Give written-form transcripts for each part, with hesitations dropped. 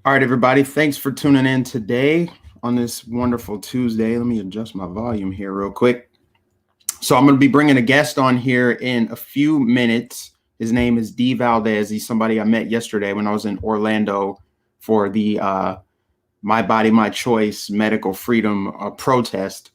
All right, everybody. Thanks for tuning in today on this wonderful Tuesday. Let me adjust my volume here real quick. So I'm going to be bringing a guest on here in a few minutes. His name is D. Valdez. He's somebody I met yesterday when I was in Orlando for the My Body, My Choice medical freedom protest.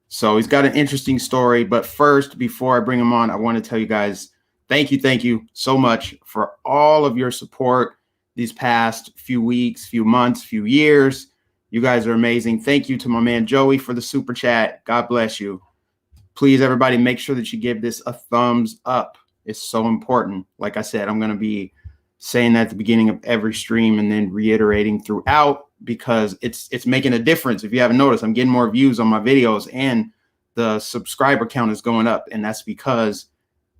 So he's got an interesting story. But first, before I bring him on, I want to tell you guys, thank you so much for all of your support these past few weeks, few months, few years. You guys are amazing. Thank you to my man Joey for the super chat. God bless you. Please, everybody, make sure that you give this a thumbs up. It's so important. Like I said, I'm going to be saying that at the beginning of every stream and then reiterating throughout because it's making a difference. If you haven't noticed, I'm getting more views on my videos and the subscriber count is going up. And that's because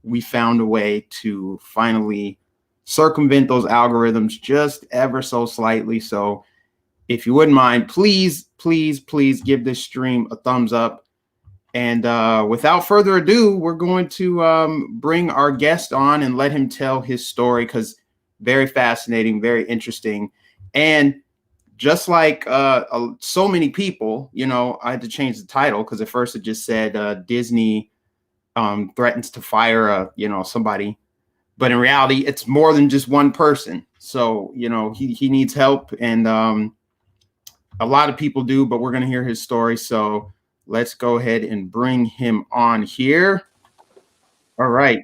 we found a way to finally circumvent those algorithms just ever so slightly. So if you wouldn't mind, please give this stream a thumbs up. And without further ado, we're going to bring our guest on and let him tell his story because very fascinating, very interesting. And just like so many people, you know, I had to change the title because at first it just said Disney threatens to fire, somebody. But in reality, it's more than just one person. So, you know, he needs help. And a lot of people do, but we're going to hear his story. So let's go ahead and bring him on here. All right.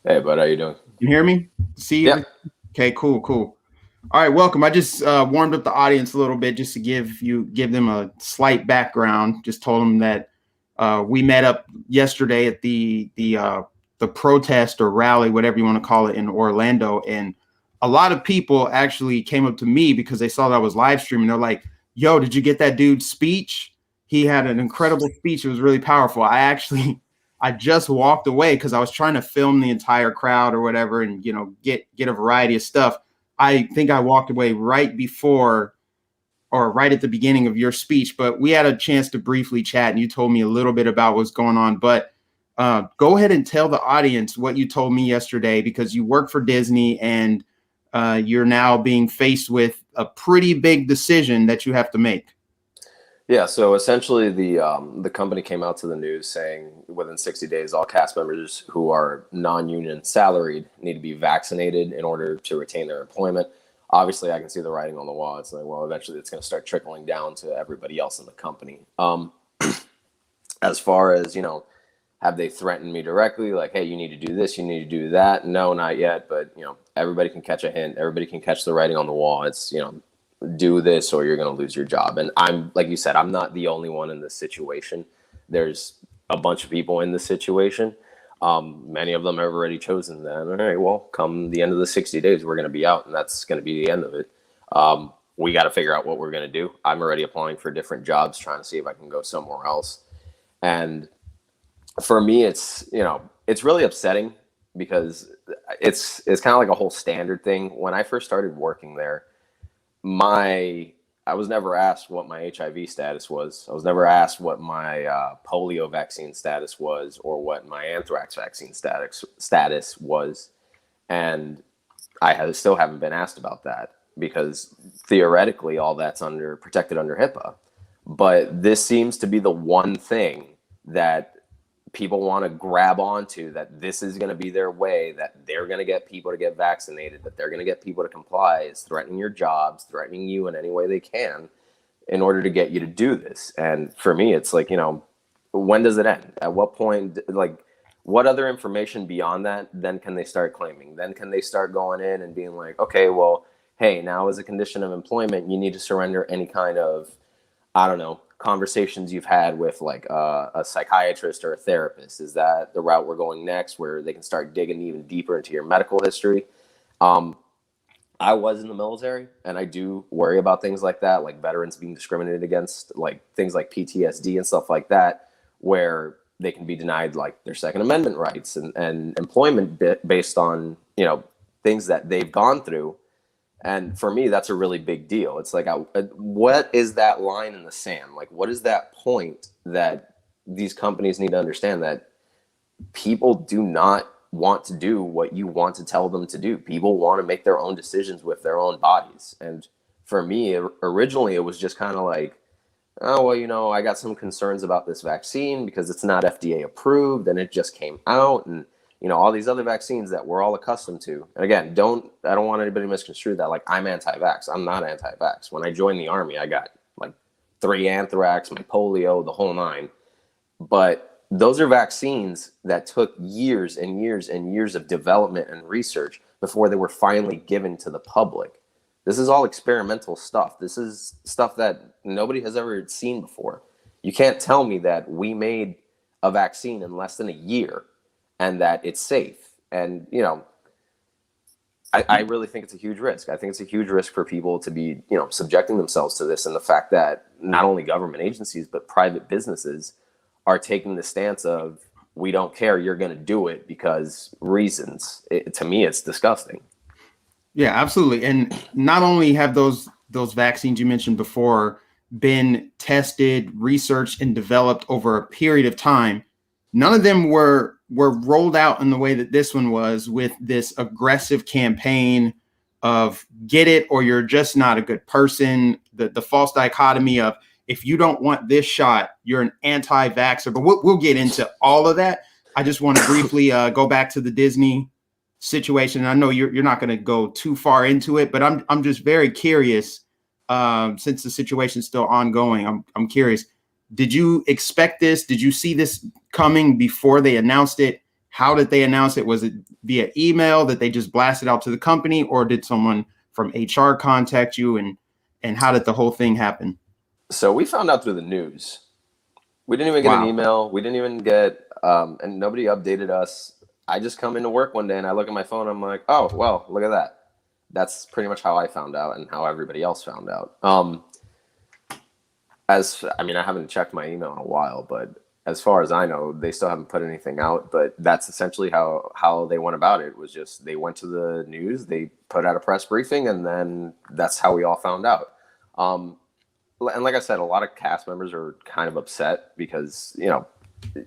Hey, bud, how you doing? You hear me? See you? Yeah. Okay, cool. All right, welcome. I just warmed up the audience a little bit just to give them a slight background. Just told them that we met up yesterday at the protest or rally, whatever you want to call it, in Orlando, and a lot of people actually came up to me because they saw that I was live streaming. They're like, "Yo, did you get that dude's speech? He had an incredible speech. It was really powerful." I just walked away because I was trying to film the entire crowd or whatever, and get a variety of stuff. I think I walked away right before or right at the beginning of your speech, but we had a chance to briefly chat, and you told me a little bit about what's going on. But go ahead and tell the audience what you told me yesterday, because you work for Disney and you're now being faced with a pretty big decision that you have to make. Yeah, so essentially the company came out to the news saying within 60 days, all cast members who are non-union salaried need to be vaccinated in order to retain their employment. Obviously, I can see the writing on the wall. It's like, well, eventually it's going to start trickling down to everybody else in the company. As far as, have they threatened me directly? Like, hey, you need to do this, you need to do that. No, not yet. But, everybody can catch a hint. Everybody can catch the writing on the wall. It's, do this or you're going to lose your job. And I'm, like you said, I'm not the only one in this situation. There's a bunch of people in this situation. Many of them have already chosen that. All right, well, come the end of the 60 days, we're going to be out, and that's going to be the end of it. We got to figure out what we're going to do. I'm already applying for different jobs, trying to see if I can go somewhere else. And for me, it's really upsetting because it's kind of like a whole standard thing. When I first started working there, I was never asked what my HIV status was. I was never asked what my polio vaccine status was or what my anthrax vaccine status was. And still haven't been asked about that because theoretically all that's protected under HIPAA. But this seems to be the one thing that people want to grab onto, that this is going to be their way, that they're going to get people to get vaccinated, that they're going to get people to comply, is threatening your jobs, threatening you in any way they can in order to get you to do this. And for me, it's like, when does it end? At what point, like, what other information beyond that then can they start claiming? Then can they start going in and being like, okay, well, hey, now as a condition of employment, you need to surrender any kind of, I don't know, conversations you've had with like a psychiatrist or a therapist. Is that the route we're going next, where they can start digging even deeper into your medical history? I was in the military, and I do worry about things like that, like veterans being discriminated against, like things like PTSD and stuff like that, where they can be denied like their Second Amendment rights and employment based on, things that they've gone through. And for me, that's a really big deal. It's like, what is that line in the sand? Like, what is that point that these companies need to understand, that people do not want to do what you want to tell them to do? People want to make their own decisions with their own bodies. And for me, originally it was just kind of like, oh, well, I got some concerns about this vaccine because it's not FDA approved and it just came out, and all these other vaccines that we're all accustomed to. And again, I don't want anybody to misconstrue that like I'm anti-vax. I'm not anti-vax. When I joined the Army, I got like 3 anthrax, my polio, the whole nine. But those are vaccines that took years and years and years of development and research before they were finally given to the public. This is all experimental stuff. This is stuff that nobody has ever seen before. You can't tell me that we made a vaccine in less than a year and that it's safe. And, I really think it's a huge risk. I think it's a huge risk for people to be, subjecting themselves to this. And the fact that not only government agencies, but private businesses are taking the stance of, we don't care, you're going to do it because reasons. To me, it's disgusting. Yeah, absolutely. And not only have those vaccines you mentioned before been tested, researched, and developed over a period of time, none of them were rolled out in the way that this one was, with this aggressive campaign of get it or you're just not a good person. The false dichotomy of, if you don't want this shot, you're an anti-vaxxer. But we'll get into all of that. I just want to briefly go back to the Disney situation. I know you're not going to go too far into it, but I'm just very curious, since the situation's still ongoing. I'm curious. Did you expect this? Did you see this coming before they announced it? How did they announce it? Was it via email that they just blasted out to the company, or did someone from HR contact you? And how did the whole thing happen? So we found out through the news. We didn't even get an email. We didn't even get, and nobody updated us. I just come into work one day and I look at my phone. I'm like, oh, well, look at that. That's pretty much how I found out and how everybody else found out. I haven't checked my email in a while, but as far as I know, they still haven't put anything out. But that's essentially how they went about it. Was just they went to the news, they put out a press briefing, and then that's how we all found out. And like I said, a lot of cast members are kind of upset because,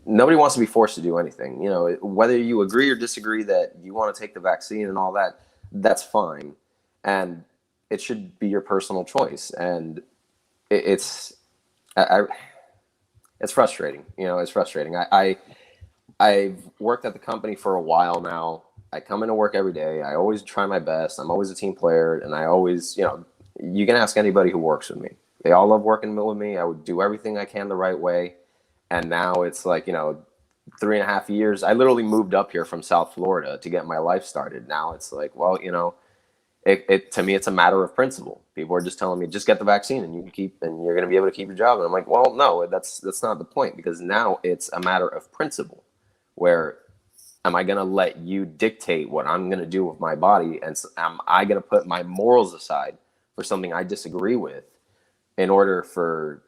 nobody wants to be forced to do anything. Whether you agree or disagree that you want to take the vaccine and all that, that's fine. And it should be your personal choice. And it's frustrating. It's frustrating. I've worked at the company for a while now. I come into work every day. I always try my best. I'm always a team player. And I always, you can ask anybody who works with me. They all love working with me. I would do everything I can the right way. And now it's like, 3.5 years. I literally moved up here from South Florida to get my life started. Now it's like, well, to me, it's a matter of principle. People are just telling me, just get the vaccine and you're going to be able to keep your job. And I'm like, well, no, that's not the point, because now it's a matter of principle. Where am I going to let you dictate what I'm going to do with my body? And am I going to put my morals aside for something I disagree with in order for,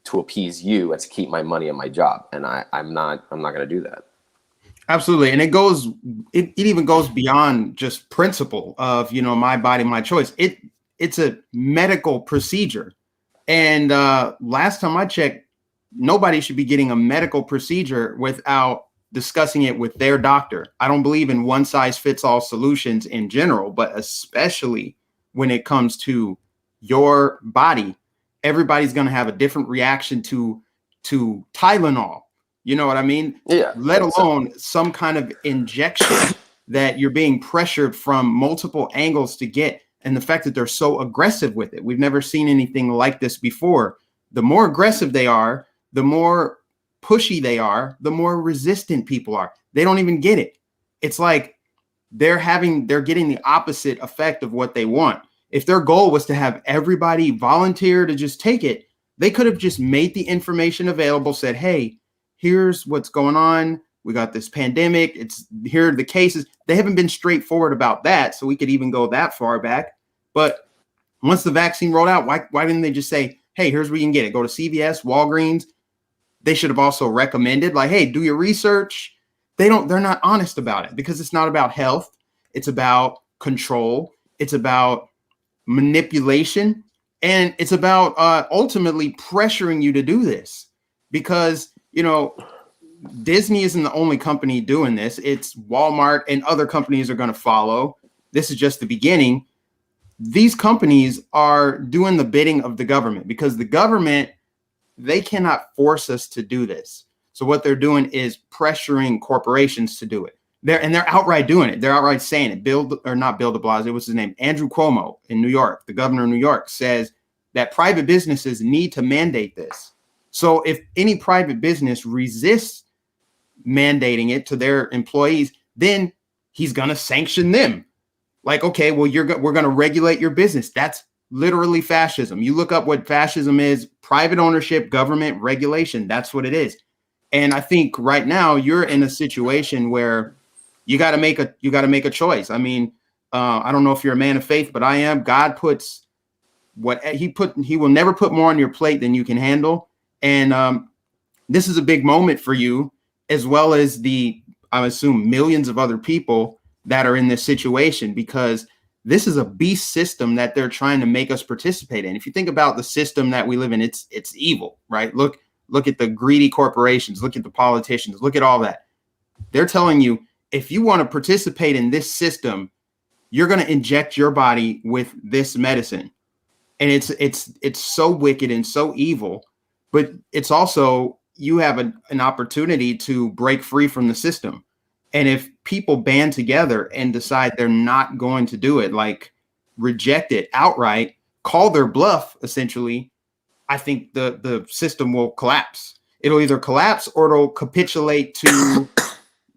to appease you and to keep my money and my job? And I'm not going to do that. Absolutely. And it even goes beyond just principle of, my body, my choice. It's a medical procedure. And last time I checked, nobody should be getting a medical procedure without discussing it with their doctor. I don't believe in one size fits all solutions in general, but especially when it comes to your body. Everybody's going to have a different reaction to Tylenol. You know what I mean? Yeah. Let alone some kind of injection that you're being pressured from multiple angles to get. And the fact that they're so aggressive with it. We've never seen anything like this before. The more aggressive they are, the more pushy they are, the more resistant people are. They don't even get it. It's like they're getting the opposite effect of what they want. If their goal was to have everybody volunteer to just take it, they could have just made the information available, said, hey, here's what's going on. We got this pandemic. Here are the cases. They haven't been straightforward about that. So we could even go that far back. But once the vaccine rolled out, why didn't they just say, hey, here's where you can get it. Go to CVS, Walgreens. They should have also recommended, like, hey, do your research. They're not honest about it, because it's not about health. It's about control. It's about manipulation. And it's about ultimately pressuring you to do this, because, Disney isn't the only company doing this. It's Walmart and other companies are going to follow. This is just the beginning. these companies are doing the bidding of the government, because the government, they cannot force us to do this. So what they're doing is pressuring corporations to do it. They're outright doing it. They're outright saying it. Not Bill de Blasio, what's his name? Andrew Cuomo in New York, the governor of New York, says that private businesses need to mandate this. So if any private business resists mandating it to their employees, then he's going to sanction them. Like, okay, well, we're going to regulate your business. That's literally fascism. You look up what fascism is: private ownership, government regulation. That's what it is. And I think right now you're in a situation where you got to make a choice. I mean, I don't know if you're a man of faith, but I am. God puts he will never put more on your plate than you can handle. And this is a big moment for you, as well as I assume, millions of other people that are in this situation, because this is a beast system that they're trying to make us participate in. If you think about the system that we live in, it's evil, right? Look at the greedy corporations, look at the politicians, look at all that. They're telling you, if you want to participate in this system, you're going to inject your body with this medicine. And it's so wicked and so evil, but it's also, you have an opportunity to break free from the system. And if people band together and decide they're not going to do it, like reject it outright, call their bluff, essentially, I think the system will collapse. It'll either collapse or it'll capitulate to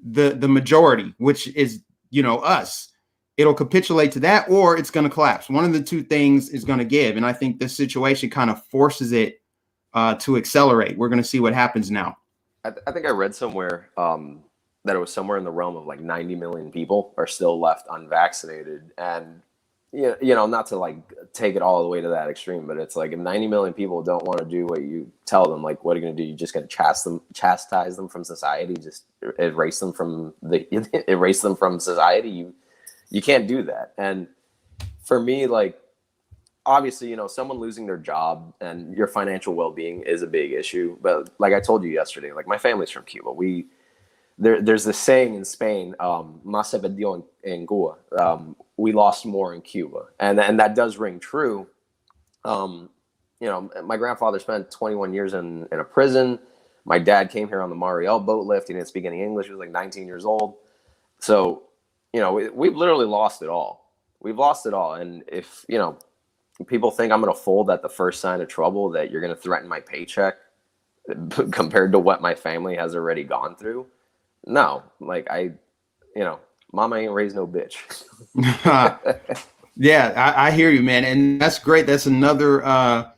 the majority, which is, us. It'll capitulate to that, or it's going to collapse. One of the two things is going to give. And I think this situation kind of forces it to accelerate. We're going to see what happens now. I think I read somewhere that it was somewhere in the realm of like 90 million people are still left unvaccinated. And, not to like take it all the way to that extreme, but it's like if 90 million people don't want to do what you tell them, like, what are you going to do? You're just going to chastise them from society, just erase them from society. You can't do that. And for me, like, obviously, someone losing their job and your financial well-being is a big issue. But like I told you yesterday, like, my family's from Cuba. There's this saying in Spain, "Más se perdió en Cuba." We lost more in Cuba, and that does ring true. My grandfather spent 21 years in a prison. My dad came here on the Mariel boat lift. He didn't speak any English. He was like 19 years old. So, we've literally lost it all. We've lost it all. And if, people think I'm going to fold at the first sign of trouble, that you're going to threaten my paycheck compared to what my family has already gone through. No, like mama ain't raised no bitch. Yeah, I hear you, man. And that's great. That's another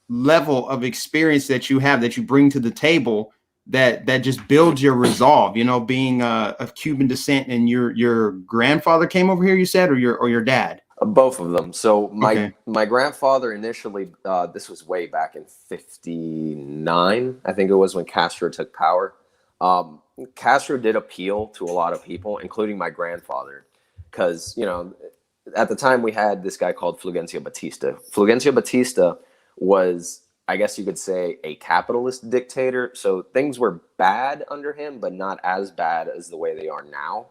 level of experience that you have, that you bring to the table, that just builds your resolve, being of Cuban descent. And your grandfather came over here, you said, or your dad? Both of them. So Okay. my grandfather initially, this was way back in 59, I think it was, when Castro took power. Castro did appeal to a lot of people, including my grandfather, because, at the time we had this guy called Fulgencio Batista. Fulgencio Batista was, I guess you could say, a capitalist dictator. So things were bad under him, but not as bad as the way they are now.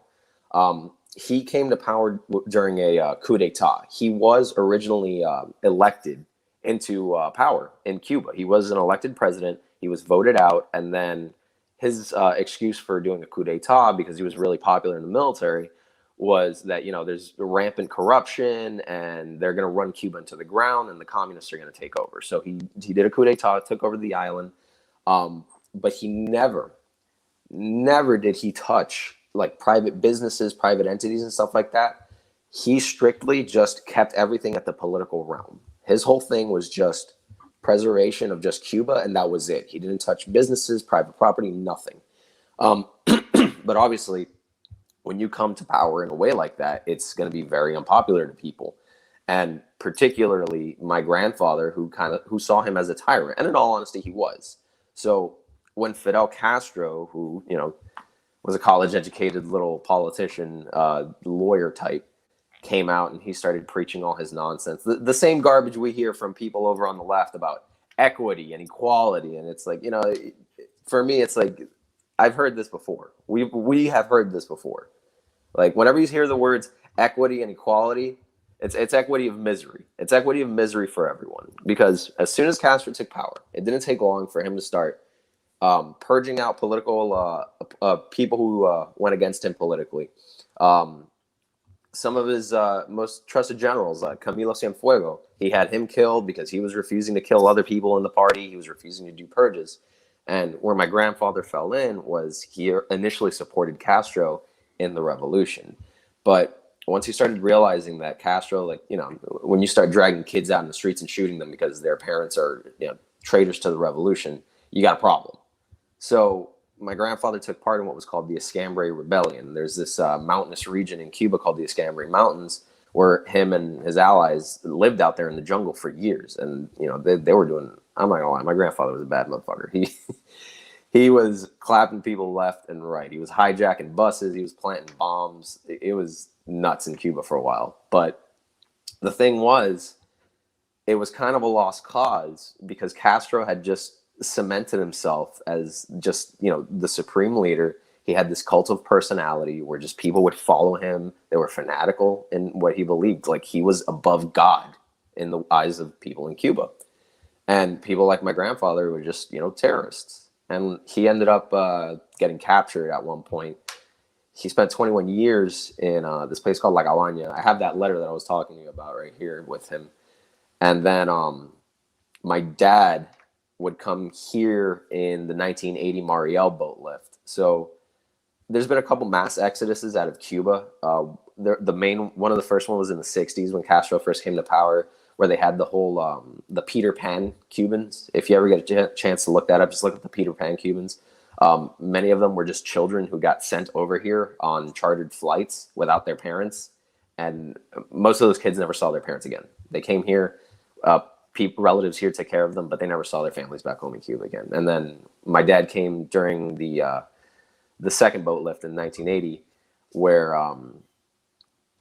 He came to power during a coup d'etat. He was originally elected into power in Cuba. He was an elected president. He was voted out, and then his excuse for doing a coup d'etat, because he was really popular in the military, was that, there's rampant corruption and they're going to run Cuba into the ground and the communists are going to take over. So he did a coup d'etat, took over the island, but he never did he touch like private businesses, private entities and stuff like that. He strictly just kept everything at the political realm. His whole thing was just preservation of just Cuba, and that was it. He didn't touch businesses, private property, nothing. But obviously, when you come to power in a way like that, it's going to be very unpopular to people. And particularly my grandfather, who saw him as a tyrant. And in all honesty, he was. So when Fidel Castro, who, was a college-educated little politician, lawyer type, came out and he started preaching all his nonsense, the same garbage we hear from people over on the left about equity and equality. And it's like, for me, it's like, I've heard this before. We have heard this before. Like, whenever you hear the words equity and equality, It's equity of misery. It's equity of misery for everyone. Because as soon as Castro took power, it didn't take long for him to start purging out political people who went against him politically. Um, some of his most trusted generals, Camilo Cienfuego, he had him killed because he was refusing to kill other people in the party. He was refusing to do purges. And where my grandfather fell in was he initially supported Castro in the revolution. But once he started realizing that Castro, like, you know, when you start dragging kids out in the streets and shooting them because their parents are, you know, traitors to the revolution, you got a problem. So my grandfather took part in what was called the Escambray Rebellion. There's this mountainous region in Cuba called the Escambray Mountains where him and his allies lived out there in the jungle for years. And, you know, they were doing, I'm not gonna lie, my grandfather was a bad motherfucker. He was clapping people left and right. He was hijacking buses. He was planting bombs. It was nuts in Cuba for a while. But the thing was, it was kind of a lost cause because Castro had just cemented himself as just, you know, the supreme leader. He had this cult of personality where just people would follow him. They were fanatical in what he believed. Like, he was above God in the eyes of people in Cuba. And people like my grandfather were just, you know, terrorists. And he ended up getting captured at one point. He spent 21 years in this place called La Cabaña. I have that letter that I was talking to you about right here with him. And then my dad would come here in the 1980 Mariel boat lift. So there's been a couple mass exoduses out of Cuba. The main one of the first one was in the 60s when Castro first came to power, where they had the whole the Peter Pan Cubans. If you ever get a chance to look that up, just look at the Peter Pan Cubans. Many of them were just children who got sent over here on chartered flights without their parents. And most of those kids never saw their parents again. They came here, relatives here took care of them, but they never saw their families back home in Cuba again. And then my dad came during the second boat lift in 1980, where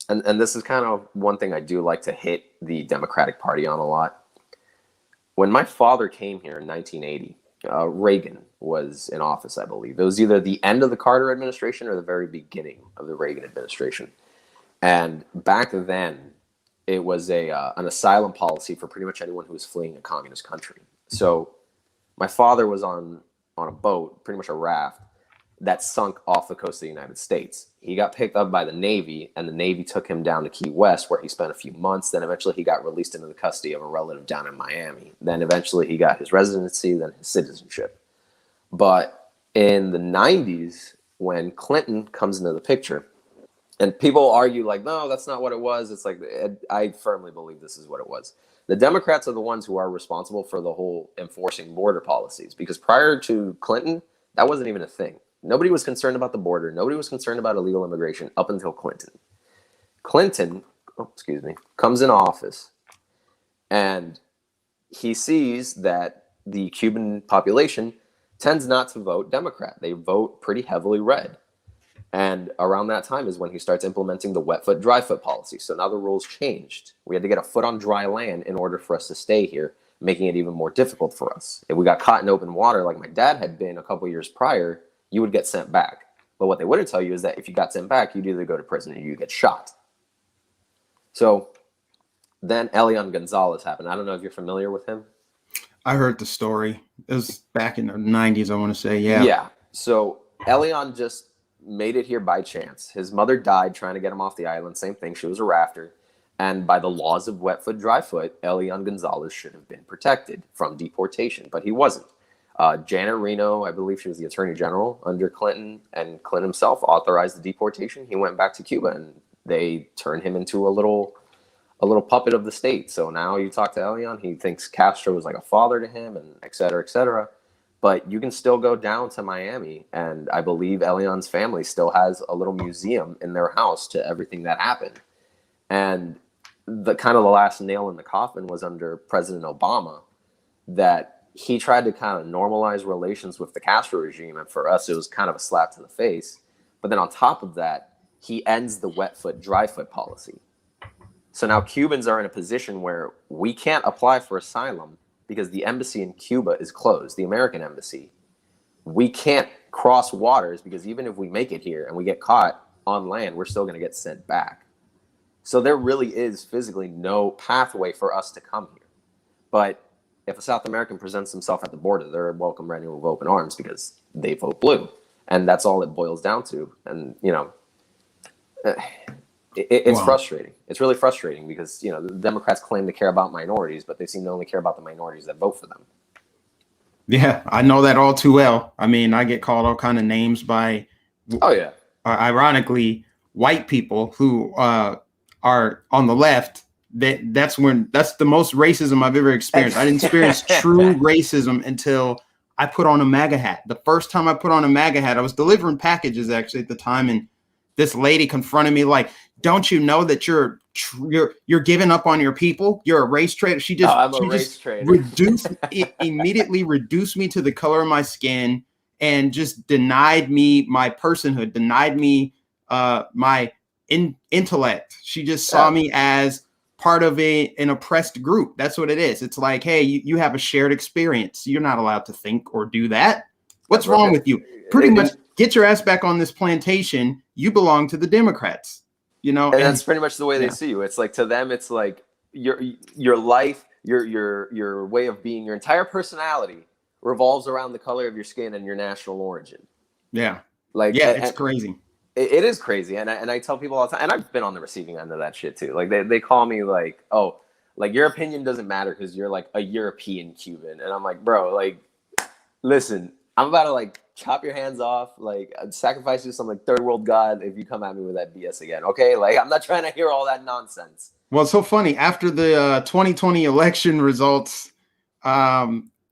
and this is kind of one thing I do like to hit the Democratic Party on a lot. When my father came here in 1980, Reagan was in office, I believe. It was either the end of the Carter administration or the very beginning of the Reagan administration. And back then, it was an asylum policy for pretty much anyone who was fleeing a communist country. So my father was on a boat, pretty much a raft, that sunk off the coast of the United States. He got picked up by the Navy, and the Navy took him down to Key West, where he spent a few months. Then eventually he got released into the custody of a relative down in Miami. Then eventually he got his residency, then his citizenship. But in the 90s, when Clinton comes into the picture, and people argue like, no, that's not what it was. It's like, I firmly believe this is what it was. The Democrats are the ones who are responsible for the whole enforcing border policies, because prior to Clinton, that wasn't even a thing. Nobody was concerned about the border. Nobody was concerned about illegal immigration up until Clinton. Clinton, comes in office, and he sees that the Cuban population tends not to vote Democrat. They vote pretty heavily red. And around that time is when he starts implementing the wet foot, dry foot policy. So now the rules changed. We had to get a foot on dry land in order for us to stay here, making it even more difficult for us. If we got caught in open water, like my dad had been a couple years prior, you would get sent back. But what they wouldn't tell you is that if you got sent back, you'd either go to prison or you get shot. So then Elian Gonzalez happened. I don't know if you're familiar with him. I heard the story. It was back in the 90s, I want to say. Yeah. Yeah. So Elian just made it here by chance. His mother died trying to get him off the island. Same thing. She was a rafter. And by the laws of wet foot, dry foot, Elian Gonzalez should have been protected from deportation, but he wasn't. Janet Reno, I believe she was the attorney general under Clinton, and Clinton himself authorized the deportation. He went back to Cuba, and they turned him into a little puppet of the state. So now you talk to Elian, he thinks Castro was like a father to him, and et cetera, et cetera. But you can still go down to Miami, and I believe Elian's family still has a little museum in their house to everything that happened. And the last nail in the coffin was under President Obama, that he tried to kind of normalize relations with the Castro regime. And for us, it was kind of a slap to the face. But then on top of that, he ends the wet foot, dry foot policy. So now Cubans are in a position where we can't apply for asylum because the embassy in Cuba is closed, the American embassy. We can't cross waters because even if we make it here and we get caught on land, we're still going to get sent back. So there really is physically no pathway for us to come here. But if a South American presents himself at the border, they're welcome ready with open arms because they vote blue. And that's all it boils down to. And, you know, it's Wow. frustrating. It's really frustrating because, you know, the Democrats claim to care about minorities, but they seem to only care about the minorities that vote for them. Yeah, I know that all too well. I mean, I get called all kind of names by, Oh, yeah. ironically, white people who are on the left. That's the most racism I've ever experienced. I didn't experience true racism until I put on a MAGA hat. The first time I put on a MAGA hat, I was delivering packages actually at the time, and this lady confronted me like, "Don't you know that you're giving up on your people? You're a race traitor." She Oh, just I'm a she race just trader. immediately reduced me to the color of my skin and just denied me my personhood, denied me my intellect. She just saw Yeah. me as part of an oppressed group. That's what it is. It's like, hey, you have a shared experience. You're not allowed to think or do that. What's Bro, wrong with you? Pretty much get your ass back on this plantation. You belong to the Democrats, you know? and And that's pretty much the way they yeah, see you. It's like, to them, it's like your life, your way of being, your entire personality revolves around the color of your skin and your national origin. yeah, Like, yeah, it's and crazy. it is crazy, and I tell people all the time, and I've been on the receiving end of that shit too. Like, they call me like, oh, like, your opinion doesn't matter because you're like a European Cuban, and I'm like, bro, like, listen, I'm about to like chop your hands off, like, sacrifice you to some like third world god if you come at me with that BS again. Okay, like, I'm not trying to hear all that nonsense. Well, it's so funny. After the 2020 election results,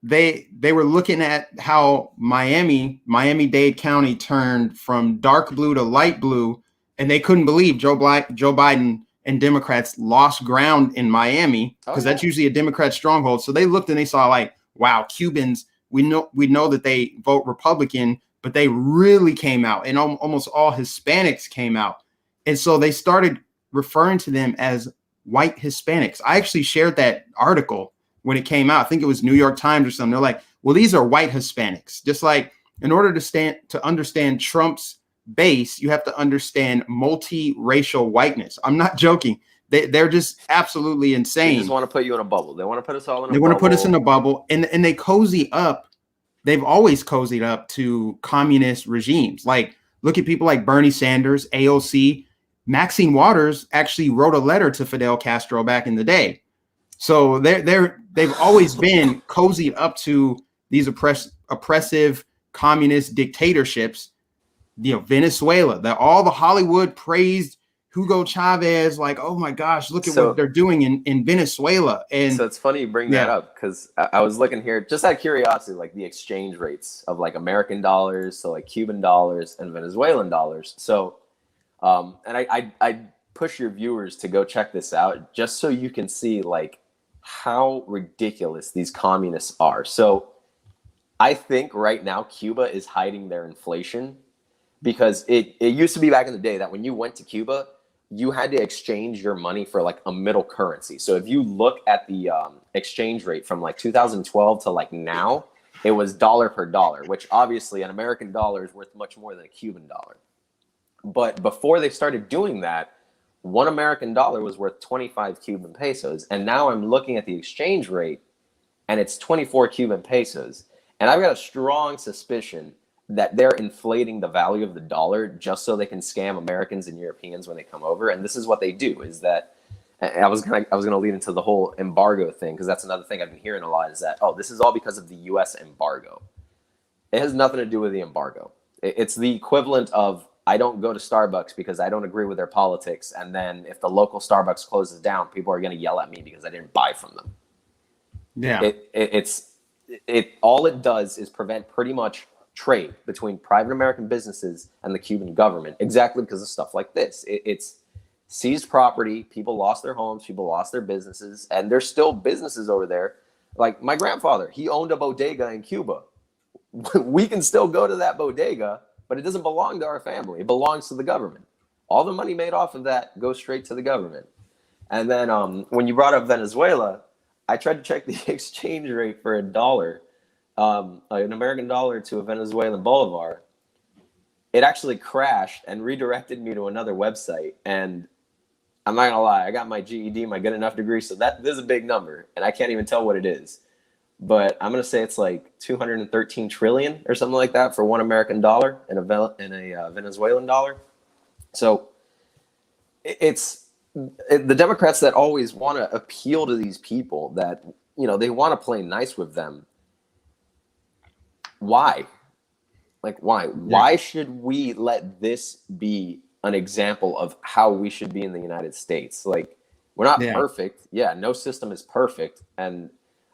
they were looking at how Miami-Dade County turned from dark blue to light blue, and they couldn't believe Joe Biden and Democrats lost ground in Miami Oh because that's yeah. usually a Democrat stronghold. So they looked and they saw like, wow, Cubans. We know that they vote Republican, but they really came out, and almost all Hispanics came out, and so they started referring to them as white Hispanics. I actually shared that article when it came out. I think it was New York Times or something. They're like, well, these are white Hispanics. Just like in order to understand Trump's base, you have to understand multiracial whiteness. I'm not joking. They're just absolutely They just insane. want to put you in a bubble. They want to put us all in a They want to put us in bubble. a bubble, and they cozy up. They've always cozied up to communist regimes. Like, look at people like Bernie Sanders, AOC. Maxine Waters actually wrote a letter to Fidel Castro back in the day. So they've always been cozied up to these oppressive communist dictatorships. You know, Venezuela, that all the Hollywood praised Hugo Chavez, like, oh my gosh, look at what So they're doing in Venezuela. So And it's funny you bring that yeah, up because I was looking here just out of curiosity, like the exchange rates of like American dollars, so like Cuban dollars and Venezuelan dollars. So, and I push your viewers to go check this out just so you can see like how ridiculous these communists are. So I think right now Cuba is hiding their inflation because it used to be back in the day that when you went to Cuba, you had to exchange your money for like a middle currency. So if you look at the exchange rate from like 2012 to like now, it was dollar per dollar, which obviously an American dollar is worth much more than a Cuban dollar. But before they started doing that, one American dollar was worth 25 Cuban pesos. And now I'm looking at the exchange rate and it's 24 Cuban pesos. And I've got a strong suspicion that they're inflating the value of the dollar just so they can scam Americans and Europeans when they come over. And this is what they do is that I was gonna lead into the whole embargo thing because that's another thing I've been hearing a lot is that, oh, this is all because of the US embargo. It has nothing to do with the embargo. It's the equivalent of I don't go to Starbucks because I don't agree with their politics, and then if the local Starbucks closes down, people are going to yell at me because I didn't buy from them. yeah. It all it does is prevent pretty much trade between private American businesses and the Cuban government, exactly because of stuff like this. It's seized property, people lost their homes, people lost their businesses, and there's still businesses over there. Like my grandfather, he owned a bodega in Cuba. We can still go to that bodega, but it doesn't belong to our family. It belongs to the government. All the money made off of that goes straight to the government. And then when you brought up Venezuela, I tried to check the exchange rate for a dollar, an American dollar to a Venezuelan bolivar. It actually crashed and redirected me to another website. And I'm not gonna lie, I got my GED, my good enough degree, so that this is a big number, and I can't even tell what it is. But I'm gonna say it's like 213 trillion or something like that for one American dollar and a Venezuelan dollar. So it's the Democrats that always want to appeal to these people that they want to play nice with them. Why? Like why? Yeah. Why should we let this be an example of how we should be in the United States? Like we're not perfect. Yeah, no system is perfect. And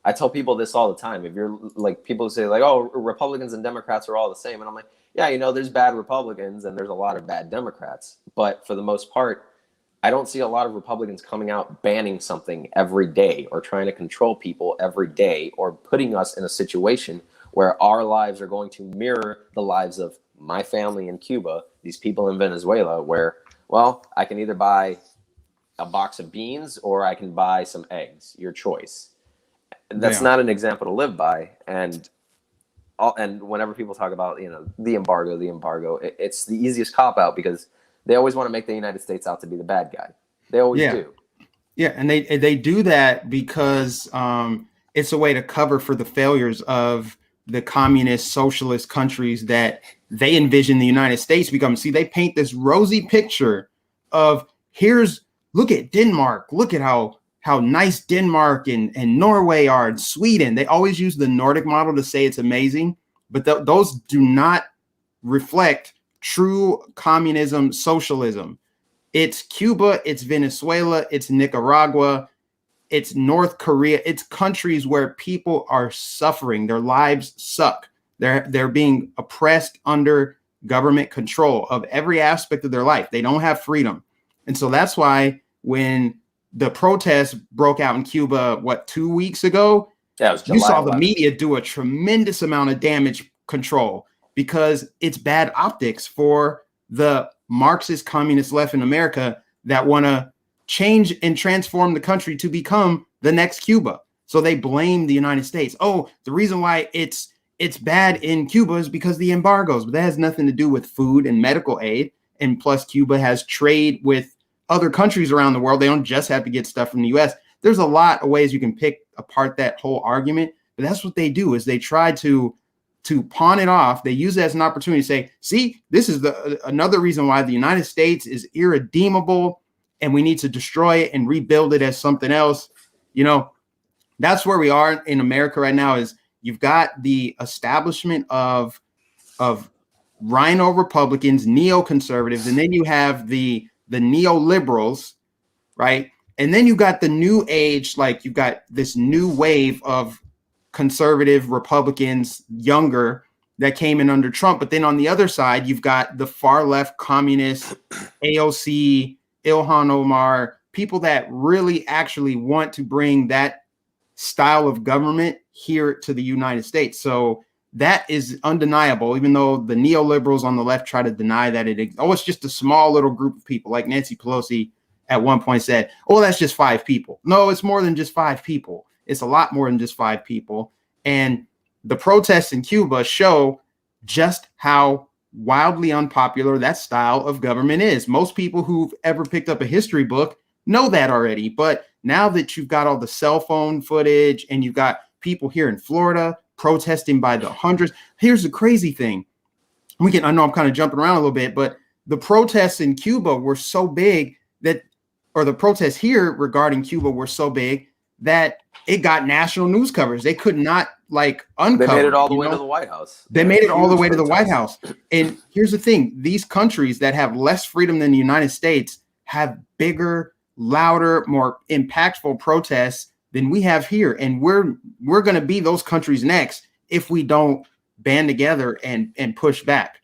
I tell people this all the time. If you're like people say like, oh, Republicans and Democrats are all the same. And I'm like, yeah, there's bad Republicans and there's a lot of bad Democrats. But for the most part, I don't see a lot of Republicans coming out banning something every day or trying to control people every day or putting us in a situation where our lives are going to mirror the lives of my family in Cuba, these people in Venezuela, where, well, I can either buy a box of beans or I can buy some eggs, your choice. That's not an example to live by. And whenever people talk about, the embargo, it's the easiest cop-out because they always want to make the United States out to be the bad guy. They always do. Yeah, and they do that because it's a way to cover for the failures of the communist socialist countries that they envision the United States become. See, they paint this rosy picture of look at Denmark, look at how nice Denmark and Norway are, and Sweden. They always use the Nordic model to say it's amazing, but those do not reflect true communism, socialism. It's Cuba, it's Venezuela, it's Nicaragua, it's North Korea. It's countries where people are suffering. Their lives suck. They're being oppressed under government control of every aspect of their life. They don't have freedom. And so that's why when the protests broke out in Cuba, 2 weeks ago, you saw the media do a tremendous amount of damage control because it's bad optics for the Marxist communist left in America that want to change and transform the country to become the next Cuba. So they blame the United States. Oh, the reason why it's bad in Cuba is because of the embargoes, but that has nothing to do with food and medical aid. And plus, Cuba has trade with other countries around the world. They don't just have to get stuff from the US. There's a lot of ways you can pick apart that whole argument, but that's what they do is they try to pawn it off. They use it as an opportunity to say, see, this is another reason why the United States is irredeemable and we need to destroy it and rebuild it as something else. That's where we are in America right now is you've got the establishment of rhino Republicans, neoconservatives, and then you have the neoliberals, right? And then you got the new age, like you've got this new wave of conservative Republicans, younger, that came in under Trump. But then on the other side, you've got the far left communists, AOC, Ilhan Omar, people that really actually want to bring that style of government here to the United States. So that is undeniable, even though the neoliberals on the left try to deny that it's just a small little group of people. Like Nancy Pelosi at one point said, oh, that's just 5 people. No, it's more than just 5 people. It's a lot more than just 5 people. And the protests in Cuba show just how wildly unpopular that style of government is. Most people who've ever picked up a history book know that already. But now that you've got all the cell phone footage and you've got people here in Florida protesting by the hundreds, here's the crazy thing. I know I'm kind of jumping around a little bit, but the protests in Cuba were so big the protests here regarding Cuba were so big that it got national news coverage. They could not uncover. They made it all the way to the White House. They made it all the way to the White House. And here's the thing. These countries that have less freedom than the United States have bigger, louder, more impactful protests than we have here. And we're going to be those countries next if we don't band together and push back.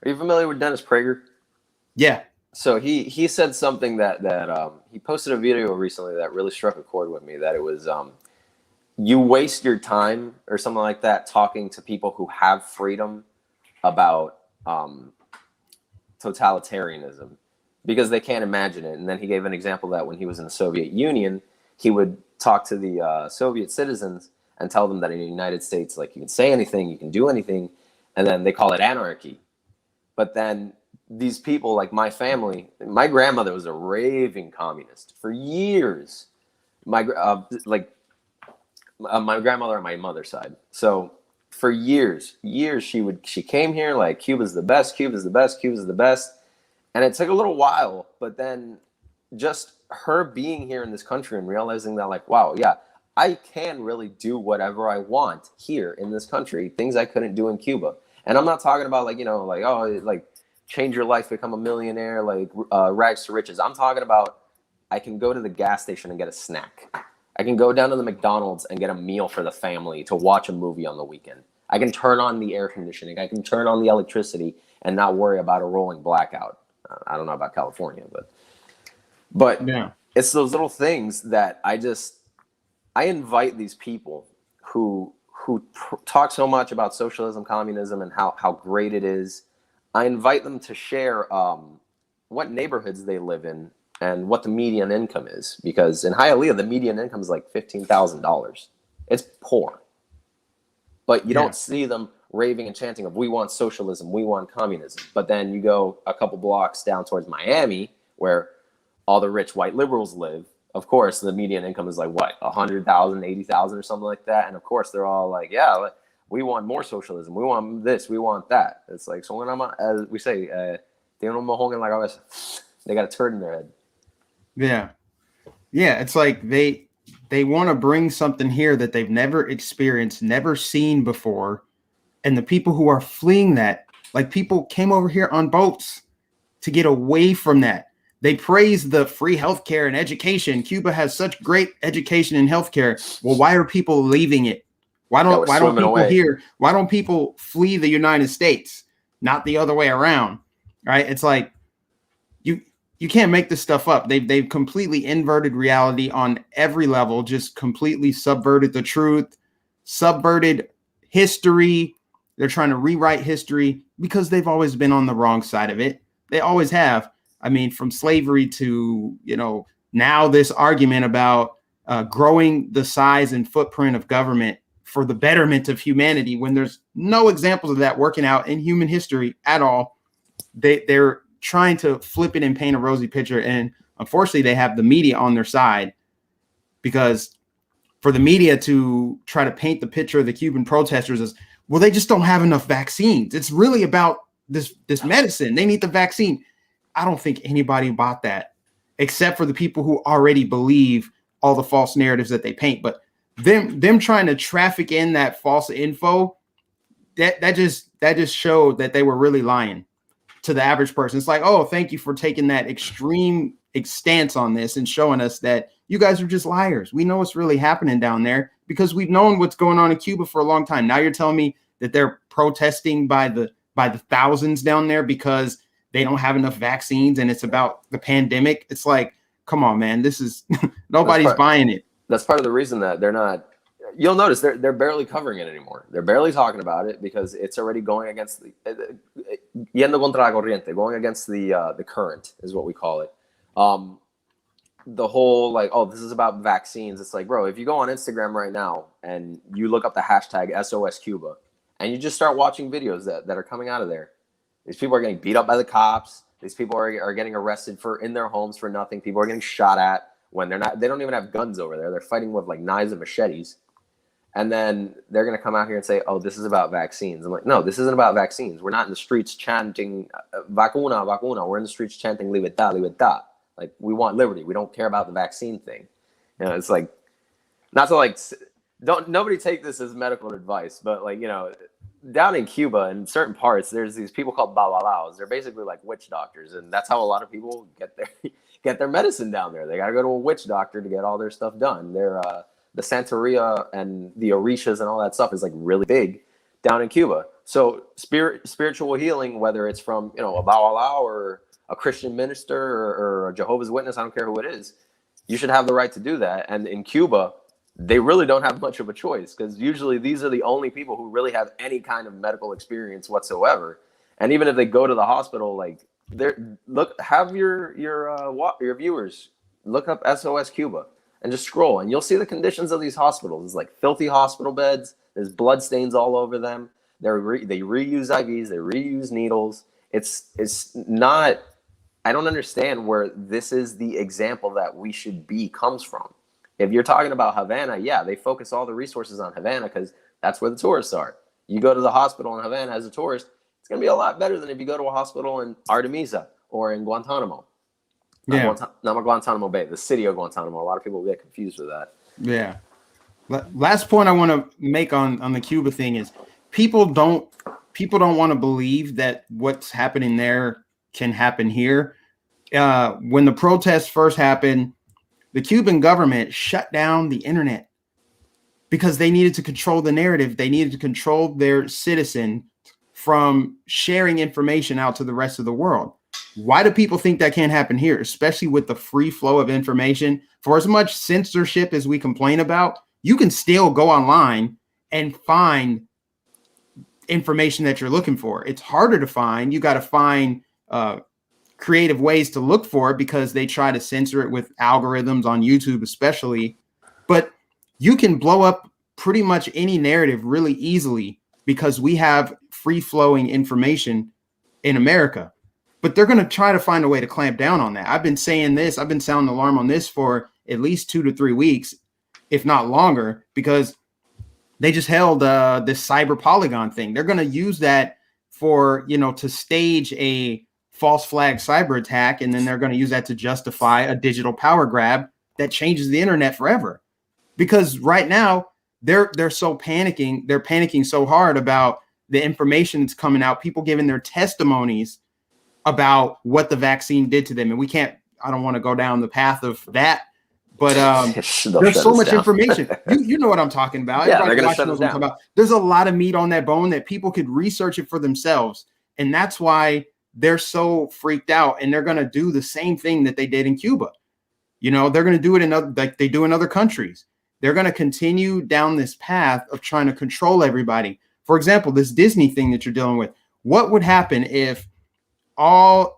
Are you familiar with Dennis Prager? Yeah. So he said something that he posted a video recently that really struck a chord with me, that it was you waste your time or something like that talking to people who have freedom about totalitarianism because they can't imagine it. And then he gave an example that when he was in the Soviet Union, he would talk to the Soviet citizens and tell them that in the United States, like, you can say anything, you can do anything, and then they call it anarchy. But then these people, like my family, my grandmother was a raving communist for years. My my grandmother on my mother's side. So for years, she came here like Cuba's the best, Cuba's the best, Cuba's the best. And it took a little while, but then just her being here in this country and realizing that, like, wow, yeah, I can really do whatever I want here in this country, things I couldn't do in Cuba. And I'm not talking about like, you know, like, oh, like change your life, become a millionaire, like rags to riches. I'm talking about I can go to the gas station and get a snack. I can go down to the McDonald's and get a meal for the family to watch a movie on the weekend. I can turn on the air conditioning. I can turn on the electricity and not worry about a rolling blackout. I don't know about California, but Yeah. it's those little things that I invite these people who talk so much about socialism, communism, and how great it is. I invite them to share what neighborhoods they live in and what the median income is, because in Hialeah the median income is like $15,000. It's poor, but you don't see them raving and chanting of we want socialism, we want communism. But then you go a couple blocks down towards Miami, where all the rich white liberals live. Of course, the median income is like what, 100,000, 80,000 or something like that. And of course, they're all like, yeah, we want more socialism. We want this. We want that. It's like, so when I'm, as we say, they don't like they got a turd in their head. Yeah. Yeah. It's like they want to bring something here that they've never experienced, never seen before. And the people who are fleeing that, like people came over here on boats to get away from that. They praise the free healthcare and education. Cuba has such great education and healthcare. Well, why are people leaving it? Why don't people here? Why don't people flee the United States? Not the other way around, right? It's like you can't make this stuff up. They've completely inverted reality on every level. Just completely subverted the truth, subverted history. They're trying to rewrite history because they've always been on the wrong side of it. They always have. I mean, from slavery to, you know, now this argument about growing the size and footprint of government for the betterment of humanity, when there's no examples of that working out in human history at all. They're trying to flip it and paint a rosy picture. And unfortunately, they have the media on their side, because for the media to try to paint the picture of the Cuban protesters as, well, they just don't have enough vaccines. It's really about this medicine. They need the vaccine. I don't think anybody bought that, except for the people who already believe all the false narratives that they paint. But them trying to traffic in that false info, that just showed that they were really lying to the average person. It's like, oh, thank you for taking that extreme stance on this and showing us that you guys are just liars. We know what's really happening down there because we've known what's going on in Cuba for a long time. Now you're telling me that they're protesting by the thousands down there because they don't have enough vaccines and it's about the pandemic. It's like, come on, man, this is nobody's buying it. That's part of the reason that they're not. You'll notice they're barely covering it anymore. They're barely talking about it because it's already going against the yendo contra la corriente, going against the current is what we call it. The whole like, oh, this is about vaccines. It's like, bro, if you go on Instagram right now and you look up the hashtag SOS Cuba and you just start watching videos that are coming out of there, these people are getting beat up by the cops. These people are getting arrested in their homes for nothing. People are getting shot at when they don't even have guns over there. They're fighting with like knives and machetes. And then they're going to come out here and say, oh, this is about vaccines. I'm like, no, this isn't about vaccines. We're not in the streets chanting vacuna, vacuna. We're in the streets chanting libertad, libertad. Like, we want liberty. We don't care about the vaccine thing. You know, it's like, not to like, nobody take this as medical advice, but like, you know, down in Cuba in certain parts, there's these people called babalaos. They're basically like witch doctors. And that's how a lot of people get their medicine down there. They got to go to a witch doctor to get all their stuff done. The Santeria and the Orishas and all that stuff is like really big down in Cuba. So spiritual healing, whether it's from, you know, a Babalao or a Christian minister or a Jehovah's Witness, I don't care who it is, you should have the right to do that. And in Cuba, they really don't have much of a choice because usually these are the only people who really have any kind of medical experience whatsoever. And even if they go to the hospital, like have your viewers look up SOS Cuba and just scroll and you'll see the conditions of these hospitals. It's like filthy hospital beds. There's blood stains all over them. They reuse IVs. They reuse needles. It's not. I don't understand where this is the example that we should be comes from. If you're talking about Havana, yeah, they focus all the resources on Havana because that's where the tourists are. You go to the hospital in Havana as a tourist, it's going to be a lot better than if you go to a hospital in Artemisa or in Guantanamo. Yeah. Not Guantanamo Bay, the city of Guantanamo. A lot of people get confused with that. Yeah. Last point I want to make on the Cuba thing is people don't want to believe that what's happening there can happen here. When the protests first happened, the Cuban government shut down the internet because they needed to control the narrative. They needed to control their citizen from sharing information out to the rest of the world. Why do people think that can't happen here, especially with the free flow of information? For as much censorship as we complain about, you can still go online and find information that you're looking for. It's harder to find. You got to find creative ways to look for it because they try to censor it with algorithms on YouTube, especially. But you can blow up pretty much any narrative really easily because we have free flowing information in America. But they're going to try to find a way to clamp down on that. I've been saying this. I've been sounding the alarm on this for at least 2 to 3 weeks, if not longer, because they just held this cyber polygon thing. They're going to use that for, to stage a false flag cyber attack. And then they're going to use that to justify a digital power grab that changes the internet forever. Because right now they're so panicking. They're panicking so hard about the information that's coming out, people giving their testimonies about what the vaccine did to them. And I don't want to go down the path of that, but there's so much information. You know what I'm talking about. Yeah, they're going to shut us down. There's a lot of meat on that bone that people could research it for themselves. And that's why they're so freaked out. And they're going to do the same thing that they did in Cuba. They're going to do it like they do in other countries. They're going to continue down this path of trying to control everybody. For example, this Disney thing that you're dealing with. What would happen if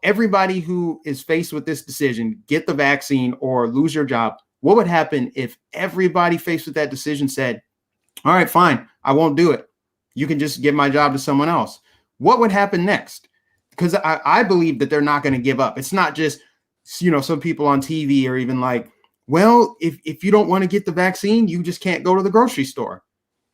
everybody who is faced with this decision, get the vaccine or lose your job? What would happen if everybody faced with that decision said, all right, fine, I won't do it. You can just give my job to someone else. What would happen next? Because I believe that they're not going to give up. It's not just, some people on TV are even like, well, if you don't want to get the vaccine, you just can't go to the grocery store.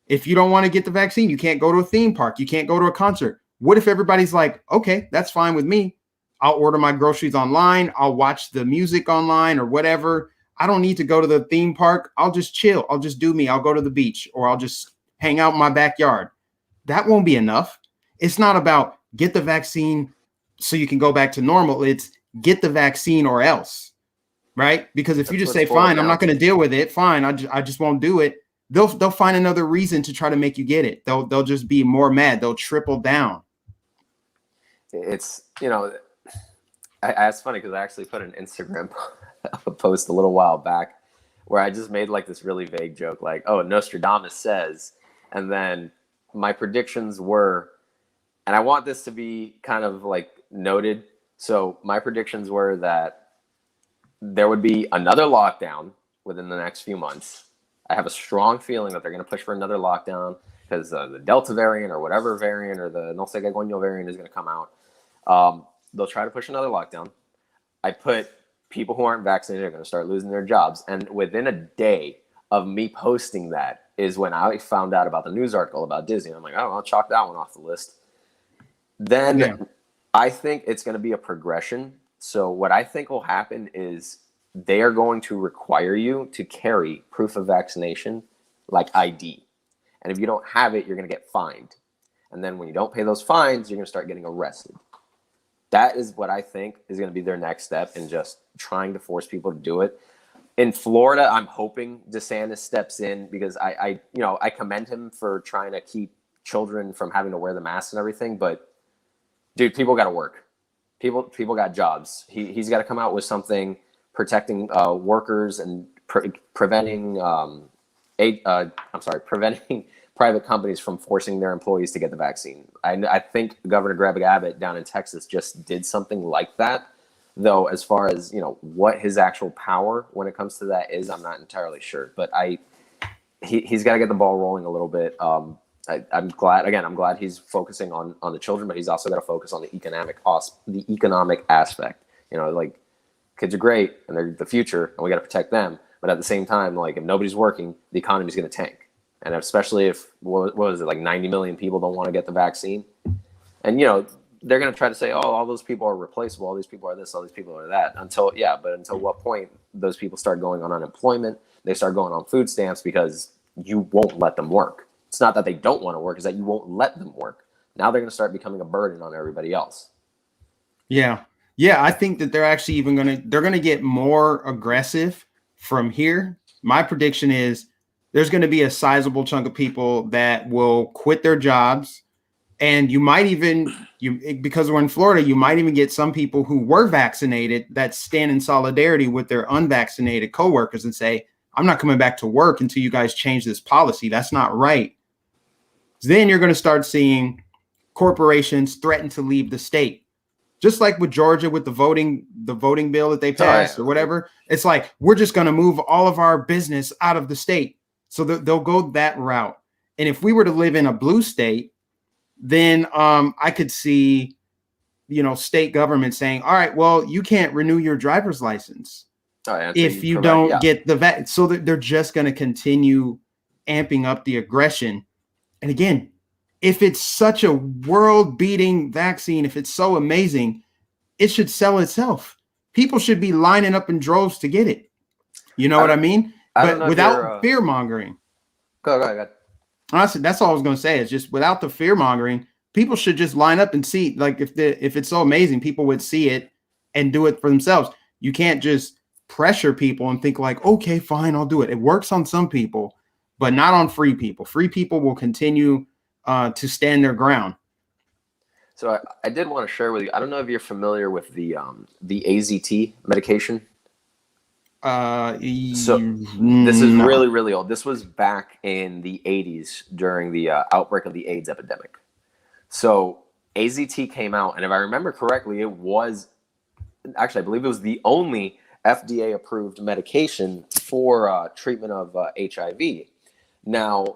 If you don't want to get the vaccine, you can't go to a theme park. You can't go to a concert. What if everybody's like, okay, that's fine with me. I'll order my groceries online. I'll watch the music online or whatever. I don't need to go to the theme park. I'll just chill. I'll just do me. I'll go to the beach or I'll just hang out in my backyard. That won't be enough. It's not about get the vaccine so you can go back to normal. It's get the vaccine or else, right? Because if you just say, fine, I'm not going to deal with it. Fine. I just won't do it. They'll find another reason to try to make you get it. They'll just be more mad. They'll triple down. It's, it's funny because I actually put an Instagram post a little while back where I just made like this really vague joke, like, oh, Nostradamus says, and then my predictions were, and I want this to be kind of like noted. So my predictions were that there would be another lockdown within the next few months. I have a strong feeling that they're going to push for another lockdown because the Delta variant or whatever variant or the no sé qué coño variant is going to come out. They'll try to push another lockdown. I put people who aren't vaccinated are going to start losing their jobs. And within a day of me posting that is when I found out about the news article about Disney. I'm like, oh, I'll chalk that one off the list. Then I think it's going to be a progression. So what I think will happen is they are going to require you to carry proof of vaccination, like ID. And if you don't have it, you're going to get fined. And then when you don't pay those fines, you're going to start getting arrested. That is what I think is going to be their next step in just trying to force people to do it. In Florida, I'm hoping DeSantis steps in because I commend him for trying to keep children from having to wear the masks and everything. But dude, people got to work. People got jobs. He's got to come out with something protecting workers and preventing private companies from forcing their employees to get the vaccine. I think Governor Greg Abbott down in Texas just did something like that. Though, as far as what his actual power when it comes to that is, I'm not entirely sure. But he's got to get the ball rolling a little bit. I'm glad he's focusing on the children, but he's also got to focus on the economic aspect. Like, kids are great and they're the future and we got to protect them. But at the same time, like, if nobody's working, the economy's going to tank. And especially if, what was it, like 90 million people don't want to get the vaccine. And, they're going to try to say, oh, all those people are replaceable. All these people are this, all these people are that. Until what point those people start going on unemployment, they start going on food stamps because you won't let them work. It's not that they don't want to work, it's that you won't let them work. Now they're going to start becoming a burden on everybody else. Yeah. Yeah. I think that they're actually they're going to get more aggressive from here. My prediction is there's going to be a sizable chunk of people that will quit their jobs. And you might even, because we're in Florida, you might even get some people who were vaccinated that stand in solidarity with their unvaccinated coworkers and say, I'm not coming back to work until you guys change this policy. That's not right. Then you're going to start seeing corporations threaten to leave the state. Just like with Georgia, with the voting bill that they passed or whatever. It's like, we're just going to move all of our business out of the state. So they'll go that route. And if we were to live in a blue state, then I could see, state government saying, all right, well, you can't renew your driver's license if you don't get the vaccine. So they're just going to continue amping up the aggression. And again, if it's such a world-beating vaccine, if it's so amazing, it should sell itself. People should be lining up in droves to get it. You know what I mean? But without fear-mongering. Go ahead. Honestly, that's all I was going to say. Is just without the fear mongering, people should just line up and see. Like, if it's so amazing, people would see it and do it for themselves. You can't just pressure people and think like, okay, fine, I'll do it. It works on some people, but not on free people. Free people will continue to stand their ground. So I did want to share with you. I don't know if you're familiar with the AZT medication. So this is really, really old. This was back in the 80s during the outbreak of the AIDS epidemic. So AZT came out, and if I remember correctly, it was actually, I believe it was the only FDA approved medication for treatment of HIV. Now,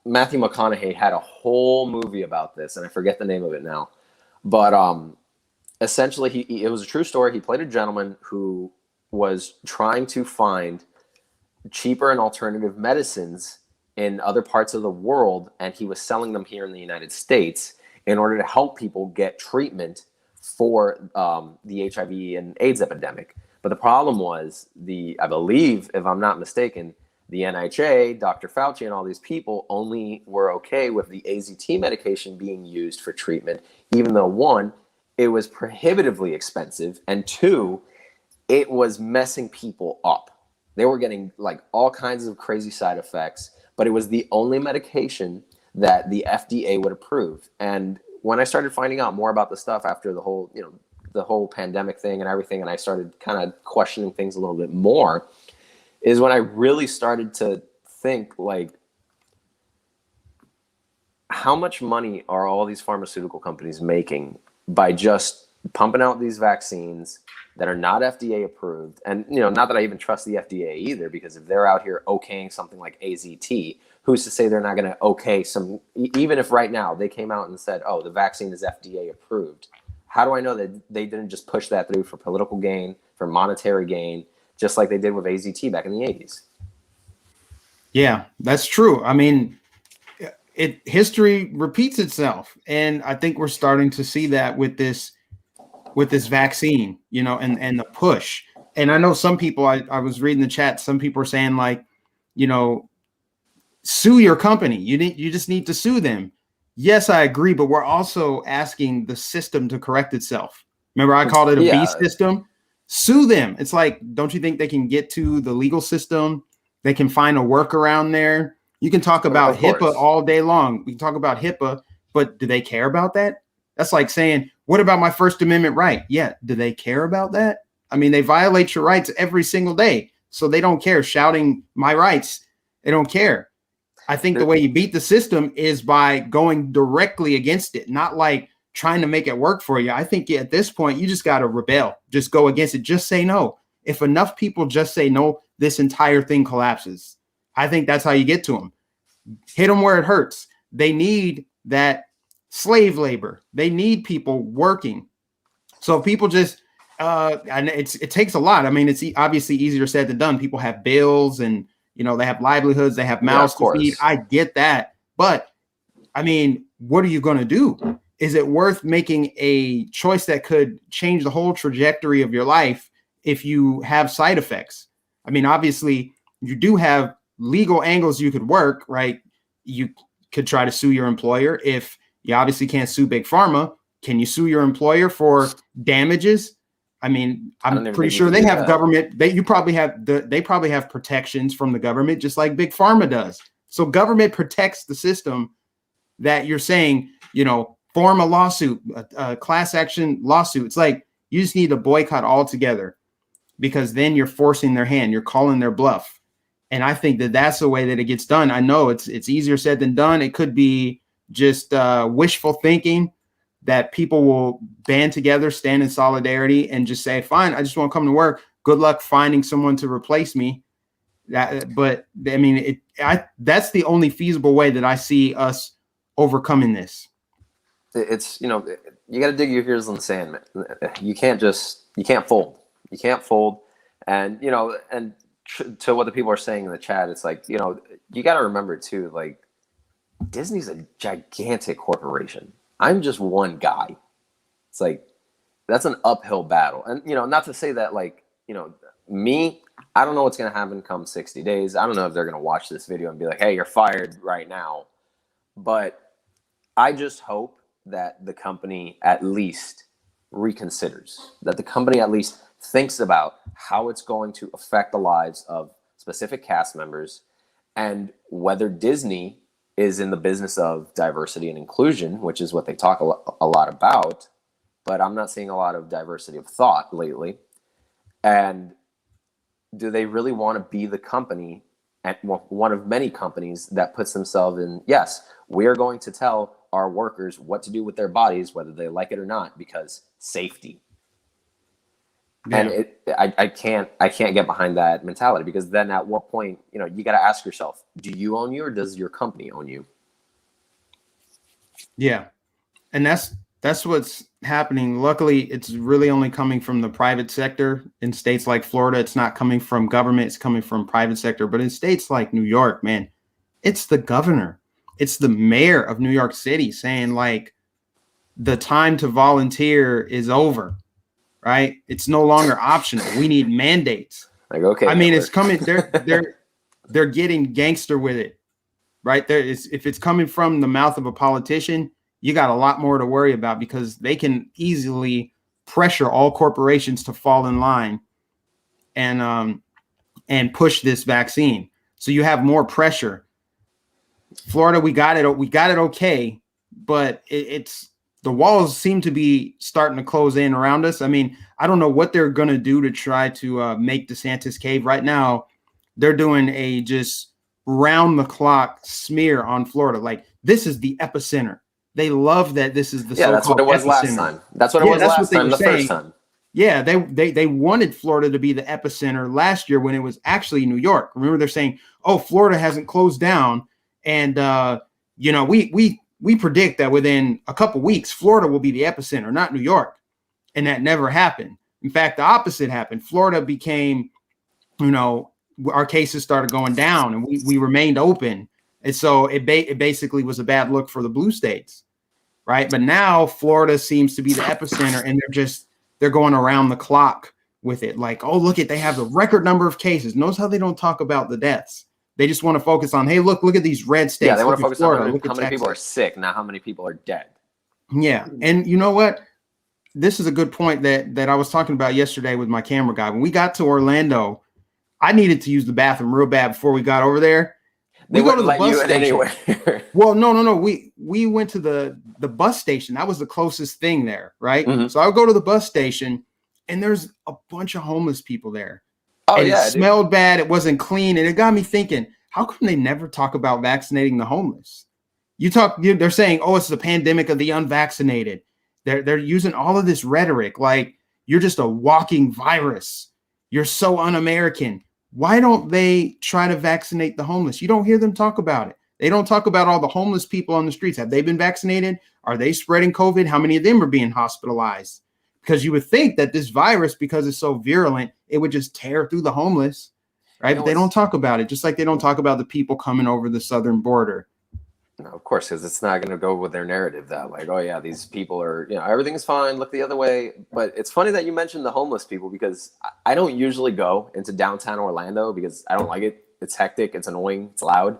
Matthew McConaughey had a whole movie about this, and I forget the name of it now. But essentially, it was a true story. He played a gentleman who was trying to find cheaper and alternative medicines in other parts of the world, and he was selling them here in the United States in order to help people get treatment for the HIV and AIDS epidemic. But the problem was, I believe, if I'm not mistaken, the NHA, Dr. Fauci, and all these people only were okay with the AZT medication being used for treatment, even though, one, it was prohibitively expensive, and two, it was messing people up. They were getting like all kinds of crazy side effects, but it was the only medication that the FDA would approve. And when I started finding out more about the stuff after the whole pandemic thing and everything, and I started kind of questioning things a little bit more, is when I really started to think, like, how much money are all these pharmaceutical companies making by just pumping out these vaccines that are not FDA approved? And, not that I even trust the FDA either, because if they're out here okaying something like AZT, who's to say they're not going to okay some, even if right now they came out and said, oh, the vaccine is FDA approved. How do I know that they didn't just push that through for political gain, for monetary gain, just like they did with AZT back in the 80s? Yeah, that's true. I mean, history repeats itself. And I think we're starting to see that with this vaccine, and the push. And I know some people, I was reading the chat, some people are saying like, sue your company. You just need to sue them. Yes, I agree. But we're also asking the system to correct itself. Remember, I called it a beast system. Sue them. It's like, don't you think they can get to the legal system? They can find a workaround there. You can talk about HIPAA all day long. We can talk about HIPAA, but do they care about that? That's like saying, what about my First Amendment right? Yeah. Do they care about that? I mean, they violate your rights every single day. So they don't care. Shouting my rights, they don't care. I think the way you beat the system is by going directly against it, not like trying to make it work for you. I think at this point, you just got to rebel. Just go against it. Just say no. If enough people just say no, this entire thing collapses. I think that's how you get to them. Hit them where it hurts. they need that slave labor. They need people working. So people just, and it takes a lot. I mean, it's obviously easier said than done. People have bills and, they have livelihoods, they have mouths to feed. I get that. But I mean, what are you going to do? Is it worth making a choice that could change the whole trajectory of your life if you have side effects? I mean, obviously, you do have legal angles you could work, right? You could try to sue your employer. If you obviously can't sue Big Pharma, can you sue your employer for damages? I mean, I'm pretty sure they have government. They probably have protections from the government, just like Big Pharma does. So government protects the system that you're saying, form a lawsuit, a class action lawsuit. It's like you just need to boycott altogether, because then you're forcing their hand. You're calling their bluff. And I think that that's the way that it gets done. I know it's easier said than done. It could be just wishful thinking that people will band together, stand in solidarity, and just say, fine, I just want to come to work. Good luck finding someone to replace me. But I mean, that's the only feasible way that I see us overcoming this. It's, you got to dig your heels in the sand, man. You can't fold. You can't fold. And, to what the people are saying in the chat, it's like, you got to remember too, like, Disney's a gigantic corporation. I'm just one guy. It's like, that's an uphill battle. And, not to say that, like, me, I don't know what's going to happen come 60 days. I don't know if they're going to watch this video and be like, hey, you're fired right now. But I just hope that the company at least reconsiders, that the company at least thinks about how it's going to affect the lives of specific cast members, and whether Disney is in the business of diversity and inclusion, which is what they talk a lot about, but I'm not seeing a lot of diversity of thought lately. And do they really want to be the company, and one of many companies that puts themselves in, yes, we are going to tell our workers what to do with their bodies, whether they like it or not, because safety. Yeah. And I can't get behind that mentality, because then at what point, you got to ask yourself, do you own you, or does your company own you? Yeah. And that's what's happening. Luckily, it's really only coming from the private sector. In states like Florida, it's not coming from government, it's coming from private sector. But in states like New York, man, it's the governor. It's the mayor of New York City saying, like, the time to volunteer is over, right? It's no longer optional. We need mandates. Like, okay. I mean, it's coming. They're getting gangster with it, right? If it's coming from the mouth of a politician, you got a lot more to worry about, because they can easily pressure all corporations to fall in line and push this vaccine. So you have more pressure. Florida, we got it okay, but it's the walls seem to be starting to close in around us. I mean, I don't know what they're going to do to try to make DeSantis cave. Right now, they're doing a just round the clock smear on Florida. Like, this is the epicenter. They love that this is the so-called that's what it was epicenter. Last time. That's what it was last time, the first time. Yeah, they wanted Florida to be the epicenter last year when it was actually New York. Remember, they're saying, oh, Florida hasn't closed down. And, we predict that within a couple weeks, Florida will be the epicenter, not New York. And that never happened. In fact, the opposite happened. Florida became, our cases started going down, and we remained open. And so it basically was a bad look for the blue states, right? But now Florida seems to be the epicenter, and they're going around the clock with it. Like, oh, look they have a record number of cases. Notice how they don't talk about the deaths. They just want to focus on, hey, look at these red states. Yeah, they want to focus on how many people are sick, not how many people are dead. Yeah, and you know what? This is a good point that I was talking about yesterday with my camera guy. When we got to Orlando, I needed to use the bathroom real bad before we got over there. They wouldn't let you in anywhere. Well, no. We went to the bus station. That was the closest thing there, right? Mm-hmm. So I would go to the bus station, and there's a bunch of homeless people there. Oh, and yeah, it smelled bad. It wasn't clean. And it got me thinking, how come they never talk about vaccinating the homeless? They're saying, oh, it's the pandemic of the unvaccinated. They're using all of this rhetoric like you're just a walking virus. You're so un-American. Why don't they try to vaccinate the homeless? You don't hear them talk about it. They don't talk about all the homeless people on the streets. Have they been vaccinated? Are they spreading COVID? How many of them are being hospitalized? Because you would think that this virus, because it's so virulent, it would just tear through the homeless, right? But they don't talk about it, just like they don't talk about the people coming over the southern border. No, of course, because it's not going to go with their narrative that like, oh yeah, these people are, everything's fine, look the other way. But it's funny that you mentioned the homeless people, because I don't usually go into downtown Orlando because I don't like it. It's hectic, it's annoying, it's loud.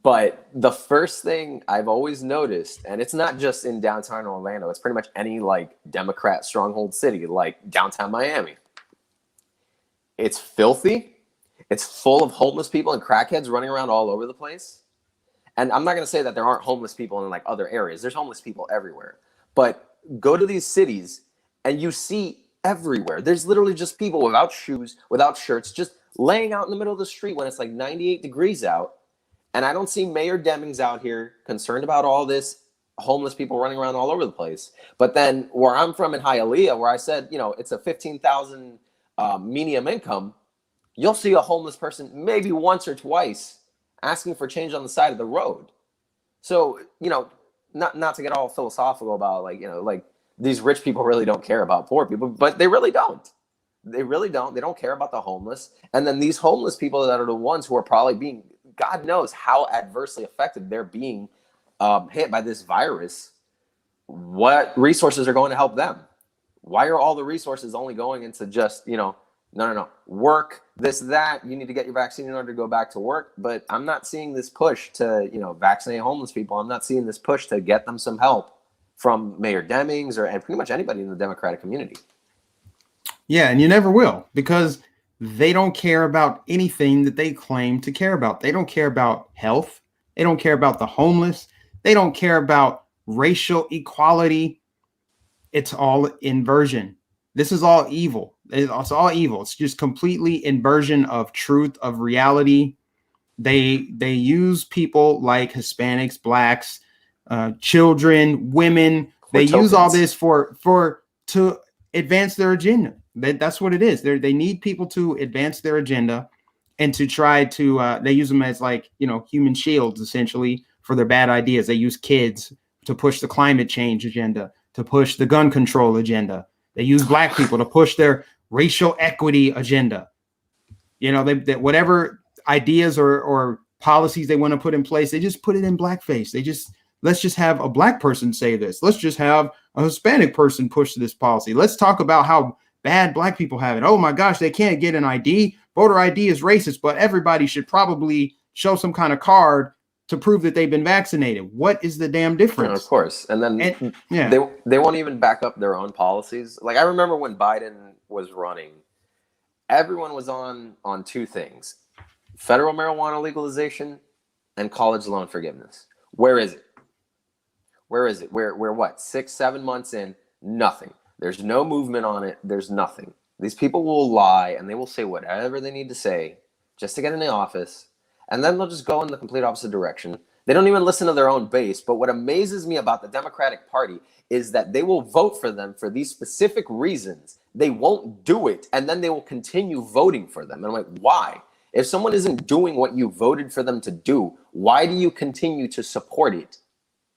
But the first thing I've always noticed, and it's not just in downtown Orlando, it's pretty much any like Democrat stronghold city, like downtown Miami. It's filthy. It's full of homeless people and crackheads running around all over the place. And I'm not going to say that there aren't homeless people in like other areas. There's homeless people everywhere. But go to these cities and you see everywhere. There's literally just people without shoes, without shirts, just laying out in the middle of the street when it's like 98 degrees out. And I don't see Mayor Demings out here concerned about all this homeless people running around all over the place. But then where I'm from in Hialeah, where I said, it's a 15,000 medium income, you'll see a homeless person maybe once or twice asking for change on the side of the road. So, not to get all philosophical about like these rich people really don't care about poor people, but they really don't. They really don't. They don't care about the homeless. And then these homeless people that are the ones who are probably being, God knows how adversely affected they're being hit by this virus. What resources are going to help them? Why are all the resources only going into just, no, work, this, that, you need to get your vaccine in order to go back to work. But I'm not seeing this push to, vaccinate homeless people. I'm not seeing this push to get them some help from Mayor Demings and pretty much anybody in the Democratic community. Yeah, and you never will, because they don't care about anything that they claim to care about. They don't care about health. They don't care about the homeless. They don't care about racial equality. It's all inversion. This is all evil. It's all evil. It's just completely inversion of truth, of reality. They use people like Hispanics, blacks, children, women. They use all this to advance their agenda. That's what it is. They need people to advance their agenda and to try to, they use them as like, human shields, essentially, for their bad ideas. They use kids to push the climate change agenda, to push the gun control agenda. They use black people to push their racial equity agenda. They whatever ideas or policies they want to put in place, they just put it in blackface. Let's just have a black person say this. Let's just have a Hispanic person push this policy. Let's talk about how bad black people have it. Oh my gosh, they can't get an ID. Voter ID is racist, but everybody should probably show some kind of card to prove that they've been vaccinated. What is the damn difference? Of course. And then they won't even back up their own policies. Like I remember when Biden was running, everyone was on two things: federal marijuana legalization and college loan forgiveness. Where is it? We're what, 6-7 months in? Nothing. There's no movement on it. There's nothing. These people will lie and they will say whatever they need to say just to get in the office. And then they'll just go in the complete opposite direction. They don't even listen to their own base. But what amazes me about the Democratic Party is that they will vote for them for these specific reasons. They won't do it. And then they will continue voting for them. And I'm like, why? If someone isn't doing what you voted for them to do, why do you continue to support it?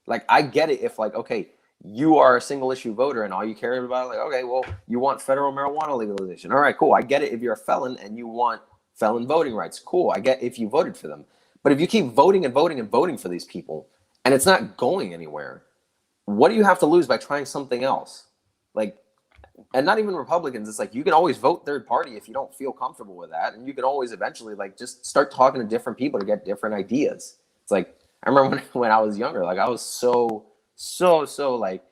Like, I get it if like, okay, you are a single issue voter and all you care about, like, okay, well, you want federal marijuana legalization. All right, cool. I get it if you're a felon and you want felon voting rights. Cool. I get if you voted for them. But if you keep voting and voting and voting for these people and it's not going anywhere, what do you have to lose by trying something else? Like, and not even Republicans. It's like, you can always vote third party if you don't feel comfortable with that. And you can always eventually like just start talking to different people to get different ideas. It's like, I remember when I was younger, like I was so like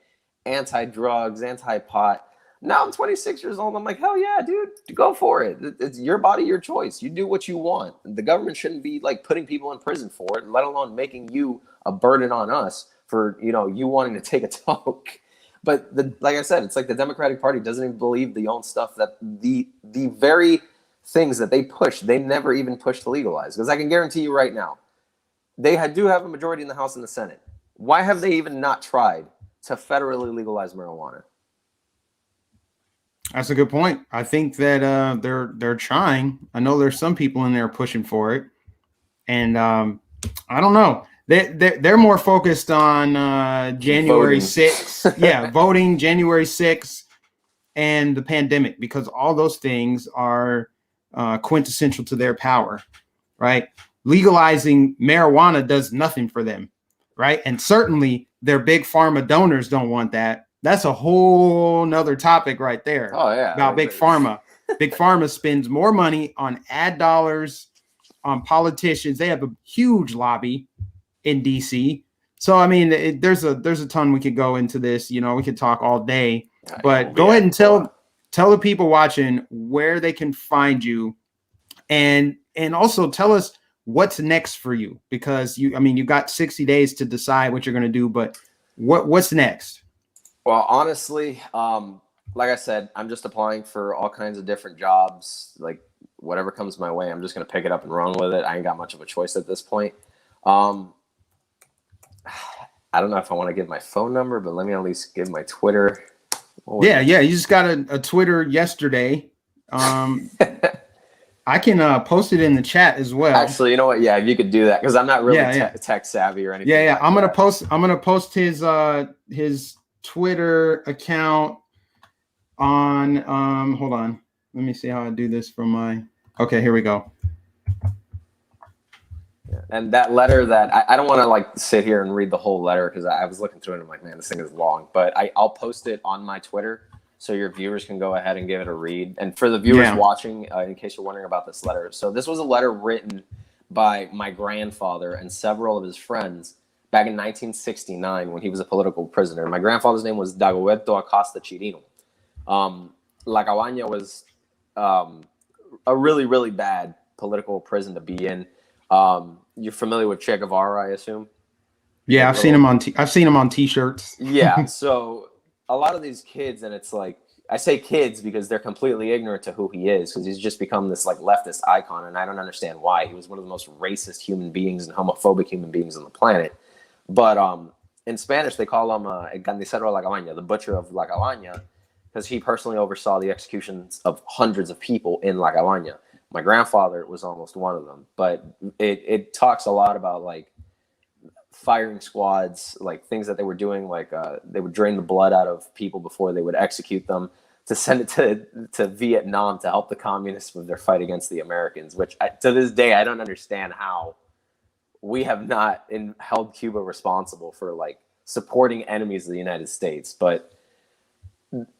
anti-drugs, anti-pot. Now I'm 26 years old. I'm like, hell yeah, dude, go for it. It's your body, your choice. You do what you want. The government shouldn't be like putting people in prison for it, let alone making you a burden on us for, you wanting to take a toke. But like I said, it's like the Democratic Party doesn't even believe the own stuff that the very things that they push, they never even push to legalize. Because I can guarantee you right now, they do have a majority in the House and the Senate. Why have they even not tried to federally legalize marijuana? That's a good point. I think that they're trying. I know there's some people in there pushing for it, and I don't know. They're more focused on January Voting. 6th. Yeah, voting January 6th and the pandemic, because all those things are quintessential to their power, right? Legalizing marijuana does nothing for them, right? And certainly their big pharma donors don't want that. That's a whole nother topic right there Oh yeah, about big pharma. Big pharma spends more money on ad dollars, on politicians. They have a huge lobby in DC. So I mean, there's a ton we could go into this. You know, we could talk all day. But go ahead and tell the people watching where they can find you, and also tell us what's next for you, because you got 60 days to decide what you're going to do, but what's next? Well, honestly, like I said, I'm just applying for all kinds of different jobs. Like whatever comes my way, I'm just going to pick it up and run with it. I ain't got much of a choice at this point. I don't know if I want to give my phone number, but let me at least give my Twitter. Yeah. You just got a Twitter yesterday. I can post it in the chat as well. Actually, you know what? Yeah, if you could do that, because I'm not really tech savvy or anything. Yeah. I'm gonna post his Twitter account on. Hold on. Let me see how I do this from my. Okay, here we go. And that letter that I don't want to like sit here and read the whole letter, because I was looking through it and I'm like, man, this thing is long. But I'll post it on my Twitter so your viewers can go ahead and give it a read. And for the viewers watching, in case you're wondering about this letter, so this was a letter written by my grandfather and several of his friends back in 1969 when he was a political prisoner. My grandfather's name was Dagoberto Acosta Chirino. La Cabaña was a really, really bad political prison to be in. You're familiar with Che Guevara, I assume? Yeah, I've seen him on T-shirts. Yeah, so a lot of these kids, and it's like, I say kids because they're completely ignorant to who he is, because he's just become this like leftist icon, and I don't understand why. He was one of the most racist human beings and homophobic human beings on the planet. But in Spanish, they call him El Carnicero de la Cabaña, the butcher of La Cabaña, because he personally oversaw the executions of hundreds of people in La Cabaña. My grandfather was almost one of them, but it talks a lot about like firing squads, like things that they were doing, like they would drain the blood out of people before they would execute them to send it to Vietnam to help the communists with their fight against the Americans, which to this day, I don't understand how we have not held Cuba responsible for like supporting enemies of the United States. But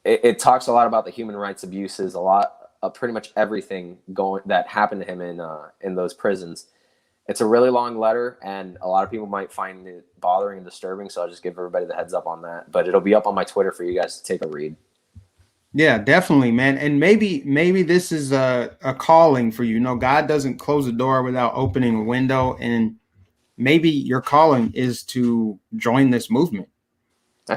it talks a lot about the human rights abuses, a lot. Pretty much everything that happened to him in those prisons. It's a really long letter, and a lot of people might find it bothering and disturbing, so I'll just give everybody the heads up on that. But it'll be up on my Twitter for you guys to take a read. Yeah, definitely, man. And maybe this is a calling for you. You know, God doesn't close a door without opening a window, and maybe your calling is to join this movement.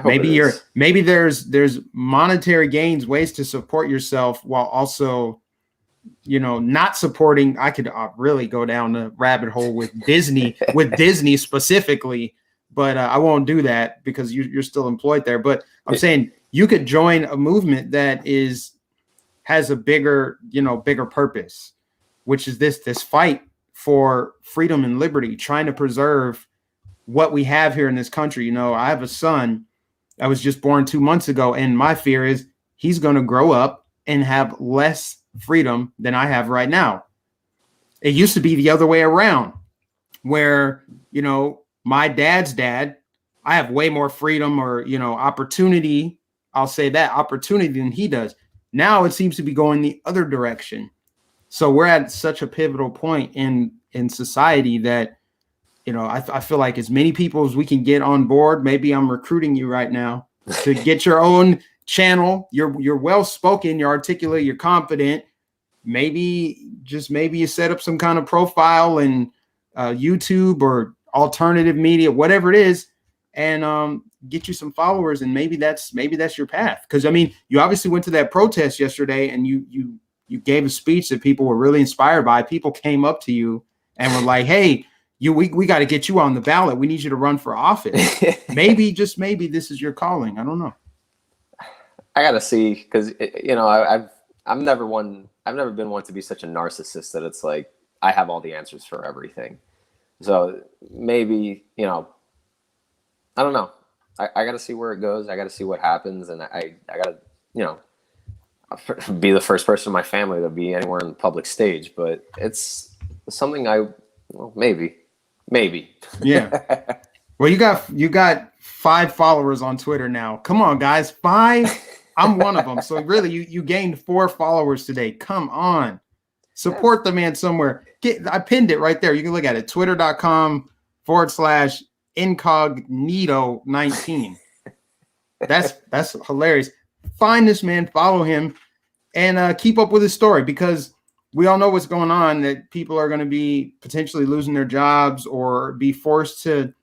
Maybe there's monetary gains, ways to support yourself while also, not supporting. I could really go down the rabbit hole with Disney, specifically, but I won't do that because you're still employed there. But I'm saying you could join a movement that has a bigger purpose, which is this fight for freedom and liberty, trying to preserve what we have here in this country. I have a son. I was just born 2 months ago, and my fear is he's going to grow up and have less freedom than I have right now. It used to be the other way around, where, my dad's dad, I have way more freedom or, opportunity. I'll say that opportunity than he does. Now it seems to be going the other direction. So we're at such a pivotal point in society that, I feel like as many people as we can get on board. Maybe I'm recruiting you right now to get your own channel. You're well spoken, you're articulate, you're confident. Maybe you set up some kind of profile in YouTube or alternative media, whatever it is, and get you some followers. And maybe that's your path. Because you obviously went to that protest yesterday, and you gave a speech that people were really inspired by. People came up to you and were like, "Hey, we got to get you on the ballot. We need you to run for office." maybe this is your calling. I don't know. I gotta see, because I've never been one to be such a narcissist that it's like I have all the answers for everything. So maybe, I don't know. I got to see where it goes. I got to see what happens. And I got to, be the first person in my family to be anywhere in the public stage. But it's something maybe. Yeah. Well, you got 5 followers on Twitter now. Come on, guys. 5. I'm one of them. So really, you gained 4 followers today. Come on. Support the man somewhere. I pinned it right there. You can look at it. Twitter.com/incognito19. That's hilarious. Find this man, follow him, and keep up with his story, because we all know what's going on, that people are going to be potentially losing their jobs or be forced to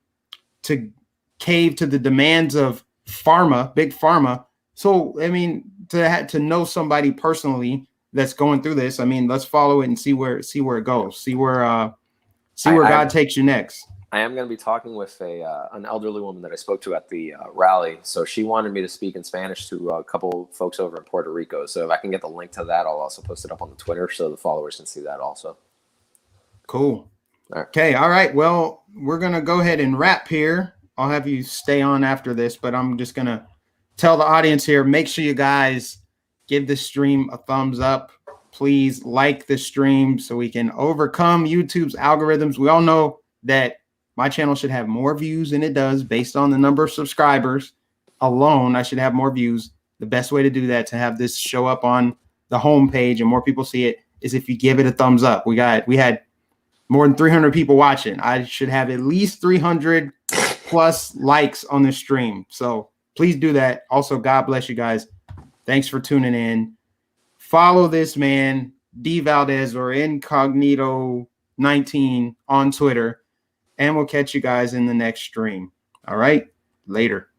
cave to the demands of big pharma. So, I mean, to know somebody personally that's going through this, I mean, let's follow it and see where it goes. See where God takes you next. I am going to be talking with an elderly woman that I spoke to at the rally. So she wanted me to speak in Spanish to a couple folks over in Puerto Rico. So if I can get the link to that, I'll also post it up on the Twitter so the followers can see that also. Cool. Okay. All right. Well, we're going to go ahead and wrap here. I'll have you stay on after this, but I'm just going to tell the audience here, make sure you guys give this stream a thumbs up. Please like the stream so we can overcome YouTube's algorithms. We all know that my channel should have more views than it does based on the number of subscribers alone. I should have more views. The best way to do that, to have this show up on the homepage and more people see it, is if you give it a thumbs up. We had more than 300 people watching. I should have at least 300 plus likes on this stream. So please do that. Also, God bless you guys. Thanks for tuning in. Follow this man, D Valdez or Incognito19 on Twitter. And we'll catch you guys in the next stream. All right. Later.